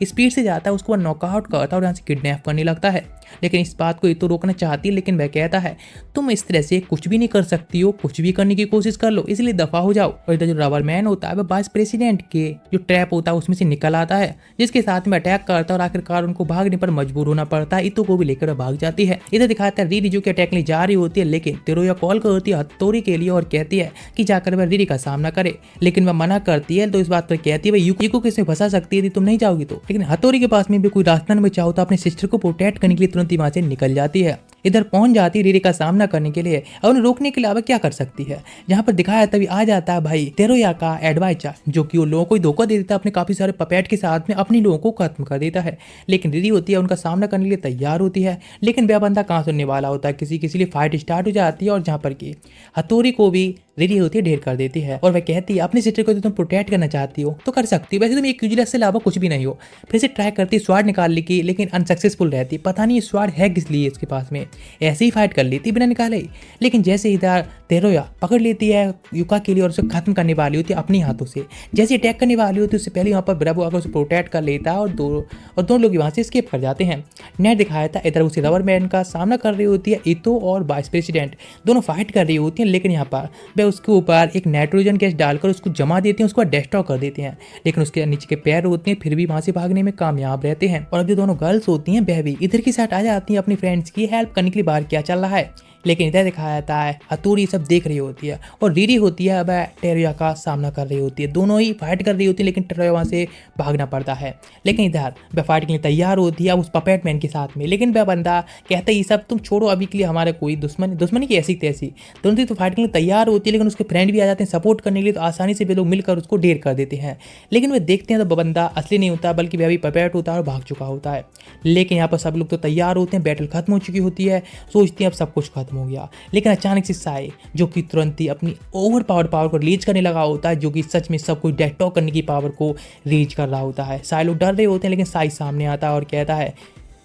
स्पीड से जाता है, उसको नॉकआउट करता है और यहाँ से किडनैप करने लगता है। लेकिन इस बात को ये तो रोकना चाहती है, लेकिन वह कहता है तुम इस तरह से कुछ भी नहीं कर सकती हो, कुछ भी करने की कोशिश कर लो, इसलिए दफा हो जाओ। और इधर जो रबर मैन होता है वह वाइस प्रेसिडेंट के जो ट्रैप होता है उसमें से निकल आता है, जिसके साथ में अटैक करता है और आखिरकार उनको भागने पर मजबूर होना पड़ता है। इतो को भी लेकर भाग जाती है। इधर दिखाता है रीरी जो कि अटैक ले जा रही होती है, लेकिन तेरोया कॉल करती है हथौड़ी के लिए और कहती है कि जाकर वह रीरी का सामना करे, लेकिन वह मना करती है। तो इस बात पर कहती है वह यूको किसमें फंसा सकती है यदि तुम नहीं जाओगी तो। लेकिन हथौड़ी के पास में भी कोई रास्ता नहीं बचा होता, अपने सिस्टर को प्रोटेक्ट करने के लिए तुरंत ही वहां से निकल जाती है। इधर पहुंच जाती रीरी का सामना करने के लिए और उन्हें रोकने के लिए अब क्या कर सकती है। जहां पर दिखाया तभी आ जाता है भाई तेरोया का एडवाइजर, जो कि वो लोगों को धोखा दे देता है अपने काफी सारे पपेट के साथ में, अपनी लोगों को खत्म कर देता है। लेकिन रीरी होती है उनका सामना करने के लिए तैयार होती है, लेकिन वह बंदा कहाँ सुनने वाला होता है, किसी लिए फाइट स्टार्ट हो जाती है और जहाँ पर की हथौड़ी को भी रीरी होती है ढेर कर देती है और वह कहती है अपनी सिस्टर को तुम प्रोटेक्ट करना चाहती हो तो कर सकती हो, वैसे तुम एक यूजलेस से अलावा कुछ भी नहीं हो। फिर से ट्राई करती है स्वाड निकालने की, लेकिन अनसक्सेसफुल रहती है। पता नहीं स्वाड है किस लिए इसके पास में, ऐसे ही फाइट कर लेती बिना निकाले। लेकिन जैसे इधर तेरोया पकड़ लेती है युका के लिए और उसे खत्म करने वाली होती है अपने हाथों से, जैसे अटैक करने वाली होती है उससे पहले यहाँ पर ब्रेवो आकर उसे प्रोटेक्ट कर लेता है और दोनों लोग वहाँ से स्केप कर जाते हैं। नेट दिखाया था इधर उसे रबर मैन का सामना कर रही होती है इतो और वाइस प्रेसिडेंट, दोनों फाइट कर रही होती हैं। लेकिन यहाँ पर वह उसके ऊपर एक नाइट्रोजन गैस डालकर उसको जमा देते हैं, उसको डिस्ट्रॉय कर देते हैं। लेकिन उसके नीचे के पैर होते हैं फिर भी वहां से भागने में कामयाब रहते हैं। और अब जो दोनों गर्ल्स होती हैं वह भी इधर की साइड आ जाती हैं अपनी फ्रेंड्स की हेल्प करने के लिए बाहर क्या चल रहा है। लेकिन इधर दिखाया जाता है हथौड़ी सब देख रही होती है और रीरी होती है अब टेरोया का सामना कर रही होती है, दोनों ही फाइट कर रही होती है। लेकिन टेरोया वहां से भागना पड़ता है। लेकिन इधर वह फाइट के लिए तैयार होती है उस पपेट मैन के साथ में, लेकिन वह बंदा कहता है ये सब तुम छोड़ो, अभी के लिए हमारे कोई दुश्मनी की ऐसी तैसी। दोनों तो फाइट के लिए तैयार होती है, लेकिन उसके फ्रेंड भी आ जाते हैं सपोर्ट करने के लिए, तो आसानी से वे लोग मिलकर उसको ढेर कर देते हैं। लेकिन वे देखते हैं तो बंदा असली नहीं होता बल्कि वह भी पपेट होता है और भाग चुका होता है। लेकिन यहाँ पर सब लोग तो तैयार होते हैं, बैटल खत्म हो चुकी होती है, सोचते हैं अब सब कुछ खत्म हो गया। लेकिन अचानक से साई जो कि तुरंत ही अपनी ओवर पावर को रीच करने लगा होता है, जो कि सच में सब कुछ डिस्ट्रॉय करने की पावर को रीच कर रहा होता है। साई लोग डर रहे होते हैं, लेकिन साई सामने आता है और कहता है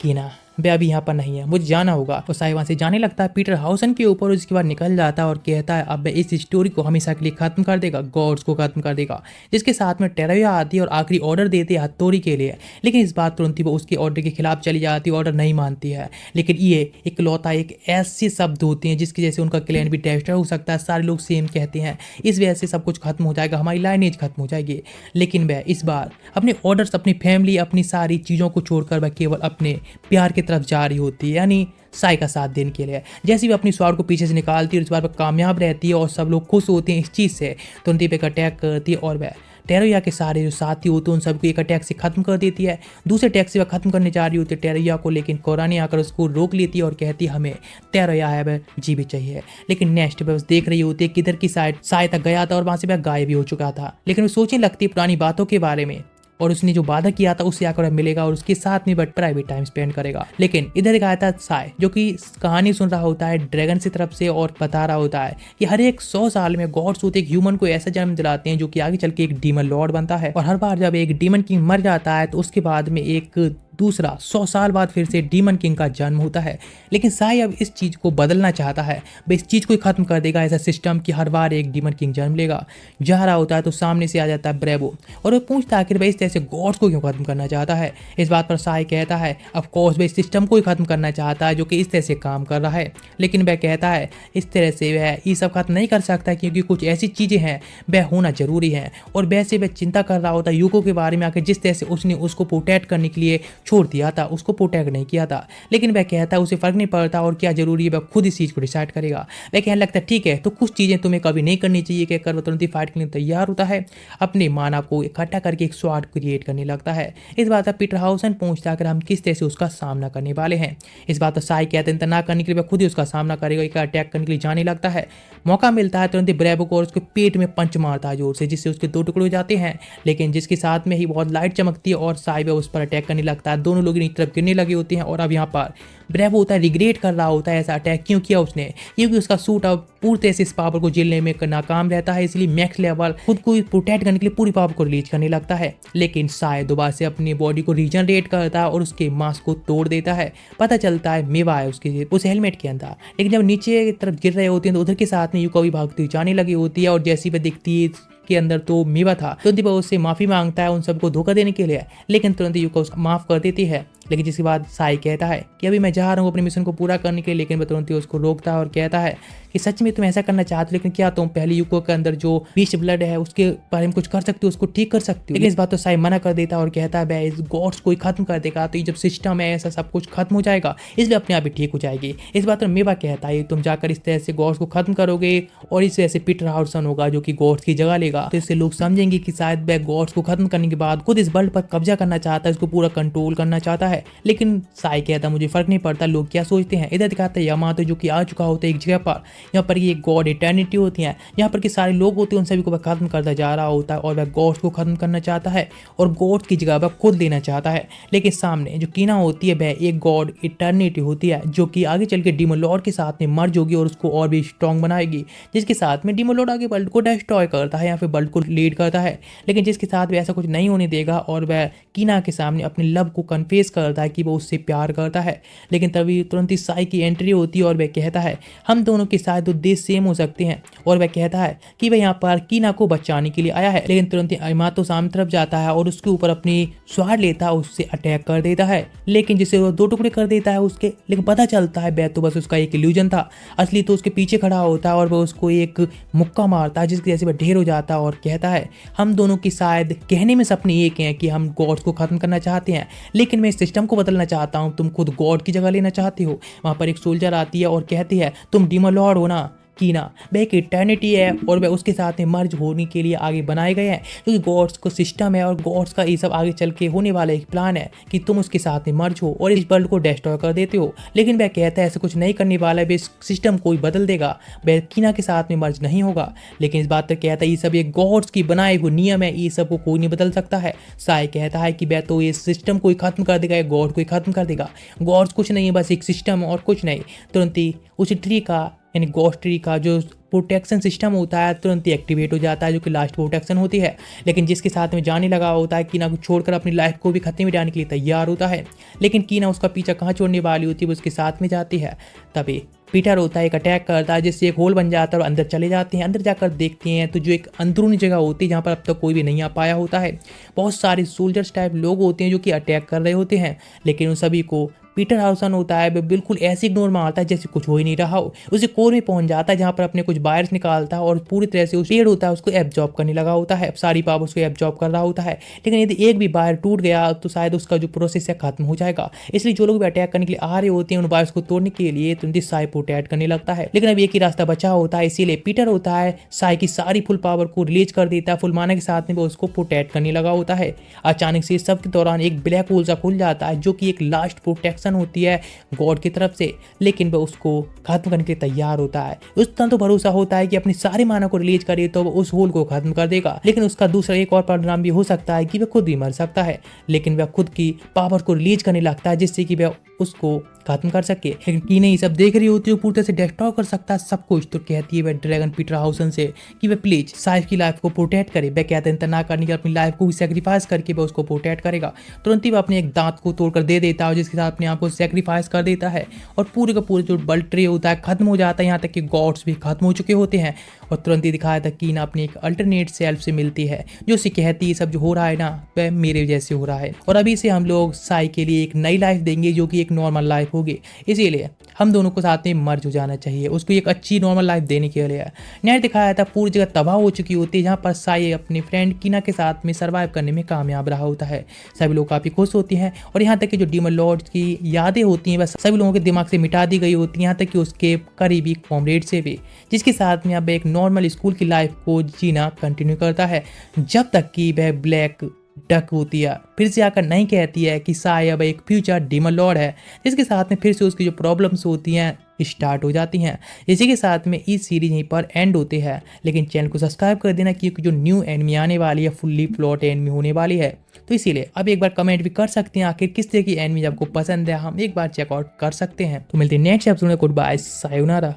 कि ना वे अभी यहाँ पर नहीं है, मुझे जाना होगा। और साई वहाँ से जाने लगता है पीटर हाउसन के ऊपर, उसके बाद निकल जाता है और कहता है अब इस स्टोरी को हमेशा के लिए खत्म कर देगा, गॉड्स को खत्म कर देगा। जिसके साथ में टेरोया आती है और आखिरी ऑर्डर देती है हथौड़ी के लिए, लेकिन इस बात तुरंत ही वो उसके ऑर्डर के खिलाफ चली जाती है, ऑर्डर नहीं मानती है। लेकिन ये इकलौता एक ऐसे शब्द होते हैं जिसकी वजह से उनका क्लैन भी डिस्ट्रॉय हो सकता है, सारे लोग सेम कहते हैं, इस वजह से सब कुछ खत्म हो जाएगा, हमारी लाइनेज खत्म हो जाएगी। लेकिन वह इस बार अपने ऑर्डर्स, अपनी फैमिली, अपनी सारी चीज़ों को छोड़कर वह केवल अपने प्यार की तरफ जा रही होती है, यानी साई का साथ देने के लिए। जैसे भी अपनी स्वाड को पीछे से निकालती है और इस बार वह कामयाब रहती है और सब लोग खुश होते हैं इस चीज़ से, तो उन पे अटैक करती है और वह टेरोया के सारे जो साथी होते हैं उन सबको एक अटैक से खत्म कर देती है। दूसरे अटैक से वह खत्म करने जा रही होती है टेरोया को, लेकिन कोरानी आकर उसको रोक लेती है और कहती है हमें टेरोया है वह जी भी चाहिए। लेकिन नेक्स्ट बस देख रही होती है किधर की साइड साई तक गया था और वहां से वह गायब भी हो चुका था। लेकिन वो सोचने लगती है पुरानी बातों के बारे में और उसने जो वादा किया था उससे आकर मिलेगा और उसके साथ में बट प्राइवेट टाइम स्पेंड करेगा। लेकिन इधर दिखाया था साई जो कि कहानी सुन रहा होता है ड्रैगन की तरफ से और बता रहा होता है कि हर एक 100 साल में गॉड्स होते एक ह्यूमन को ऐसा जन्म दिलाते हैं जो कि आगे चल के एक डीमन लॉर्ड बनता है, और हर बार जब एक डीमन किंग मर जाता है तो उसके बाद में एक दूसरा 100 साल बाद फिर से डीमन किंग का जन्म होता है। लेकिन साई अब इस चीज़ को बदलना चाहता है, वह इस चीज़ को ही खत्म कर देगा, ऐसा सिस्टम कि हर बार एक डीमन किंग जन्म लेगा। जा रहा होता है तो सामने से आ जाता है ब्रेवो और वो पूछता है कि भाई इस तरह से गॉड्स को क्यों खत्म करना चाहता है। इस बात पर साई कहता है ऑफ कोर्स वह इस सिस्टम को ही खत्म करना चाहता है जो कि इस तरह से काम कर रहा है। लेकिन वह कहता है इस तरह से वह ये सब खत्म नहीं कर सकता क्योंकि कुछ ऐसी चीज़ें हैं वह होना जरूरी है। और वैसे वह चिंता कर रहा होता है यूको के बारे में, आकर जिस तरह से उसने उसको प्रोटेक्ट करने के लिए छोड़ दिया था, उसको प्रोटेक्ट नहीं किया था। लेकिन वह कहता है उसे फर्क नहीं पड़ता और क्या जरूरी है वह खुद इस चीज को डिसाइड करेगा। वह कहने लगता है ठीक है तो कुछ चीजें तुम्हें कभी नहीं करनी चाहिए, कहकर वह तुरंत ही फाइट के लिए तैयार होता है, अपने माना को इकट्ठा करके एक स्वाड क्रिएट करने लगता है। इस बात पर पीटर हाउसन पूछता है हम किस तरह से उसका सामना करने वाले हैं। इस बात पर साई कहते हैं ना करने के लिए वह खुद ही उसका सामना करेगा, एक अटैक करने के लिए जाने लगता है। मौका मिलता है तुरंत ही ब्रेवो को और उसके पेट में पंच मारता है जोर से, जिससे उसके 2 टुकड़े हो जाते हैं। लेकिन जिसके साथ में ही बहुत लाइट चमकती है और साई वह उस पर अटैक करने लगता है। है, दोनों लोग नीचे तरफ गिरने लगे होते हैं। और अब यहाँ पर ब्रेवो होता है रिग्रेट कर रहा होता है ऐसा अटैक क्यों किया उसने, क्योंकि उसका सूट अब पूरी तरह से इस पावर को झेलने में नाकाम रहता है, इसलिए मैक्स लेवल खुद को प्रोटेक्ट करने के लिए पूरी पावर को रिलीज करने लगता है। लेकिन साय दोबारा से अपनी बॉडी को रीजनरेट करता है और उसके मास्क को तोड़ देता है। पता चलता है मेवा है उसके उस हेलमेट के अंदर। लेकिन जब नीचे की तरफ गिर रहे होते हैं तो उधर के साथ में युका भी भागती हुई जाने लगी होती है और जैसी वह दिखती है के अंदर तो मेवा था, तुरंत ही उससे माफी मांगता है उन सबको धोखा देने के लिए। लेकिन तुरंत युका उसको माफ कर देती है। लेकिन जिसके बाद साई कहता है कि अभी मैं जा रहा हूँ अपने मिशन को पूरा करने के लिए, लेकिन वह तुरंत ही उसको रोकता है और कहता है कि सच में तुम ऐसा करना चाहते हो, लेकिन क्या तुम पहले युको के अंदर जो बीच ब्लड है उसके बारे में कुछ कर सकते हो, उसको ठीक कर सकते हो। लेकिन इस बात तो साई मना कर देता है और कहता है भाई इस गॉड्स को ही खत्म कर देगा, तो ये जब सिस्टम है ऐसा सब कुछ खत्म हो जाएगा, इसलिए अपने आप ही ठीक हो जाएगी। इस बात पर मेवा कहता है तुम जाकर इस तरह से गॉड्स को खत्म करोगे और इस वजह से पीटर हाउसन होगा जो कि गॉड्स की जगह लेगा, तो इससे लोग समझेंगे कि शायद वह गॉड्स को खत्म करने के बाद खुद इस वर्ल्ड पर कब्जा करना चाहता है, इसको पूरा कंट्रोल करना चाहता है। लेकिन साई कहता मुझे फर्क नहीं पड़ता लोग क्या सोचते हैं। इधर दिखाता है यामातो जो कि आ चुका होता है एक जगह पर, यहाँ पर ये गॉड इटर्निटी होती है, यहाँ पर के सारे लोग होते हैं उन सभी को वह खत्म करता जा रहा होता है और वह गॉड्स को खत्म करना चाहता है और गॉड्स की जगह वह खुद लेना चाहता है। लेकिन सामने जो कीना होती है वह एक गॉड इटर्निटी होती है जो कि आगे चल के डीमन लॉर्ड के साथ में मर्ज होगी और उसको और भी स्ट्रॉन्ग बनाएगी, जिसके साथ में डीमन लॉर्ड आगे वर्ल्ड को डिस्ट्रॉय करता है या फिर वर्ल्ड को लीड करता है। लेकिन जिसके साथ वह ऐसा कुछ नहीं होने देगा और वह कीना के सामने अपने लव को कन्फेस करता है कि वो उससे प्यार करता है। लेकिन तभी तुरंत ही साई की एंट्री होती है और वह कहता है हम दोनों के शायद उद्देश्य सेम हो सकते हैं, और वह कहता है कि वह यहाँ पर कीना को बचाने के लिए आया है। लेकिन तुरंत ही यामातो सामने तरफ जाता है और उसके ऊपर अपनी स्वार लेता है, उससे अटैक कर देता है, लेकिन जिसे वो दो टुकड़े कर देता है उसके। लेकिन पता चलता है वह तो बस उसका एक इल्यूजन था, असली तो उसके पीछे खड़ा होता है और वह उसको एक मुक्का मारता है जिसकी जैसे वह ढेर हो जाता है और कहता है हम दोनों की शायद कहने में सपने एक हैं कि हम गॉड्स को खत्म करना चाहते हैं, लेकिन मैं इस सिस्टम को बदलना चाहता हूँ, तुम खुद गॉड की जगह लेना चाहते हो। वहां पर एक सोल्जर आती है और कहती है तुम डीमन लॉर्ड हो ना। कीना वह एक इटर्निटी है और वह उसके साथ में मर्ज होने के लिए आगे बनाए गए हैं, क्योंकि गॉड्स को सिस्टम है और गॉड्स का ये सब आगे चल के होने वाला एक प्लान है कि तुम उसके साथ में मर्ज हो और इस वर्ल्ड को डिस्ट्रॉय कर देते हो। लेकिन वह कहता है ऐसा कुछ नहीं करने वाला है, इस सिस्टम को ही बदल देगा, वह कीना के साथ में मर्ज नहीं होगा। लेकिन इस बात पर कहता है ये सब एक गॉड्स की बनाए हुए नियम है, ये सब को कोई नहीं बदल सकता है। साई कहता है कि वह तो इस सिस्टम को ही खत्म कर देगा, गॉड को ही खत्म कर देगा, गॉड्स कुछ नहीं है बस एक सिस्टम और कुछ नहीं। तुरंत ही उस ट्री का यानी गॉड ट्री का जो प्रोटेक्शन सिस्टम होता है तुरंत ही एक्टिवेट हो जाता है, जो कि लास्ट प्रोटेक्शन होती है। लेकिन जिसके साथ में जाने लगा होता है कीना को छोड़कर अपनी लाइफ को भी खतरे में डालने के लिए तैयार होता है। लेकिन कीना उसका पीछा कहाँ छोड़ने वाली होती है, वो उसके साथ में जाती है। तभी पीटर होता है एक अटैक करता है जिससे एक होल बन जाता है और अंदर चले जाते हैं। अंदर जाकर देखते हैं तो जो एक अंदरूनी जगह होती है जहाँ पर अब तक कोई भी नहीं आ पाया होता है, बहुत सारे सोल्जर्स टाइप लोग होते हैं जो कि अटैक कर रहे होते हैं। लेकिन उन सभी को पीटर हाउसन होता है वह बिल्कुल ऐसे इग्नोर मारता है जैसे कुछ हो ही नहीं रहा हो। उसे कोर में पहुंच जाता है जहाँ पर अपने कुछ वायर्स निकालता है और पूरी तरह से उस पेड़ होता है उसको एब्जॉर्ब करने लगा होता है, सारी पावर उसको एब्जॉर्ब कर रहा होता है। लेकिन यदि एक भी वायर टूट गया तो शायद उसका जो प्रोसेस है खत्म हो जाएगा, इसलिए जो लोग भी अटैक करने के लिए आ रहे होते हैं उन वायर्स को तोड़ने के लिए तुरंत साई को अटैक करने लगता है। लेकिन अब एक ही रास्ता बचा होता है, इसीलिए पीटर होता है साई की सारी फुल पावर को रिलीज कर देता है, फुल माना के साथ में वो उसको प्रोटेक्ट करने लगा होता है। अचानक से इस सब के दौरान एक ब्लैक होल सा खुल जाता है जो कि एक लास्ट प्रोटेक्शन होती है गॉड की तरफ से, लेकिन वह उसको खत्म करने के लिए तैयार होता है। उसका तो भरोसा होता है कि अपनी सारी माना को रिलीज करे तो वह उस होल को खत्म कर देगा। लेकिन उसका दूसरा एक और परिणाम भी हो सकता है कि वह खुद भी मर सकता है। लेकिन वह खुद की पावर को रिलीज करने लगता है जिससे कि वह उसको खत्म कर सके। लेकिन कीना ये सब देख रही होती है, पूरी तरह से डिस्ट्रॉय कर सकता है सब कुछ, तो कहती है वह ड्रैगन पीटर हाउसन से कि वह प्लीज साइफ की लाइफ को प्रोटेक्ट करे। वह कहते हैं ना करने की अपनी लाइफ को भी सेक्रीफाइस करके वह उसको प्रोटेक्ट करेगा। तुरंत ही वह अपने एक दांत को तोड़कर दे देता है जिसके साथ अपने आप को सेक्रीफाइस कर देता है और पूरे का पूरे जो वर्ल्ड ट्री होता है खत्म हो जाता है, यहाँ तक कि गॉड्स भी खत्म हो चुके होते हैं। और तुरंत ही दिखाया था कीना अपनी एक अल्टरनेट सेल्फ से मिलती है जो उसे कहती है सब जो हो रहा है ना वह मेरे जैसे हो रहा है और अभी से हम लोग साई के लिए एक नई लाइफ देंगे जो कि एक नॉर्मल लाइफ होगी, इसीलिए हम दोनों को साथ में मर्ज हो जाना चाहिए, उसको एक अच्छी नॉर्मल लाइफ देने के लिए। न्याय दिखाया था पूरी जगह तबाह हो चुकी होती है जहाँ पर साई अपने फ्रेंड कीना के साथ में सर्वाइव करने में कामयाब रहा होता है। सभी लोग काफ़ी खुश होते हैं और यहाँ तक कि जो डीमन लॉर्ड की यादें होती हैं बस सभी लोगों के दिमाग से मिटा दी गई होती हैं, यहाँ तक कि उसके करीबी कॉमरेड से भी, जिसके साथ में अब एक नॉर्मल स्कूल की लाइफ को जीना कंटिन्यू करता है जब तक कि वह ब्लैक डक होती है फिर से आकर नहीं कहती है कि साई अब एक फ्यूचर डीमन लॉर्ड है, जिसके साथ में फिर से उसकी जो प्रॉब्लम्स होती हैं स्टार्ट हो जाती हैं। इसी के साथ में इस सीरीज यहीं पर एंड होते हैं, लेकिन चैनल को सब्सक्राइब कर देना क्योंकि जो न्यू एनिमी आने वाली है फुल्ली प्लॉट एनिमी होने वाली है। तो इसीलिए अब एक बार कमेंट भी कर सकते हैं आखिर किस तरह की एनिमी आपको पसंद है, हम एक बार चेकआउट कर सकते हैं। तो मिलते हैं नेक्स्ट एपिसोड में, गुड बाय, सायोनारा।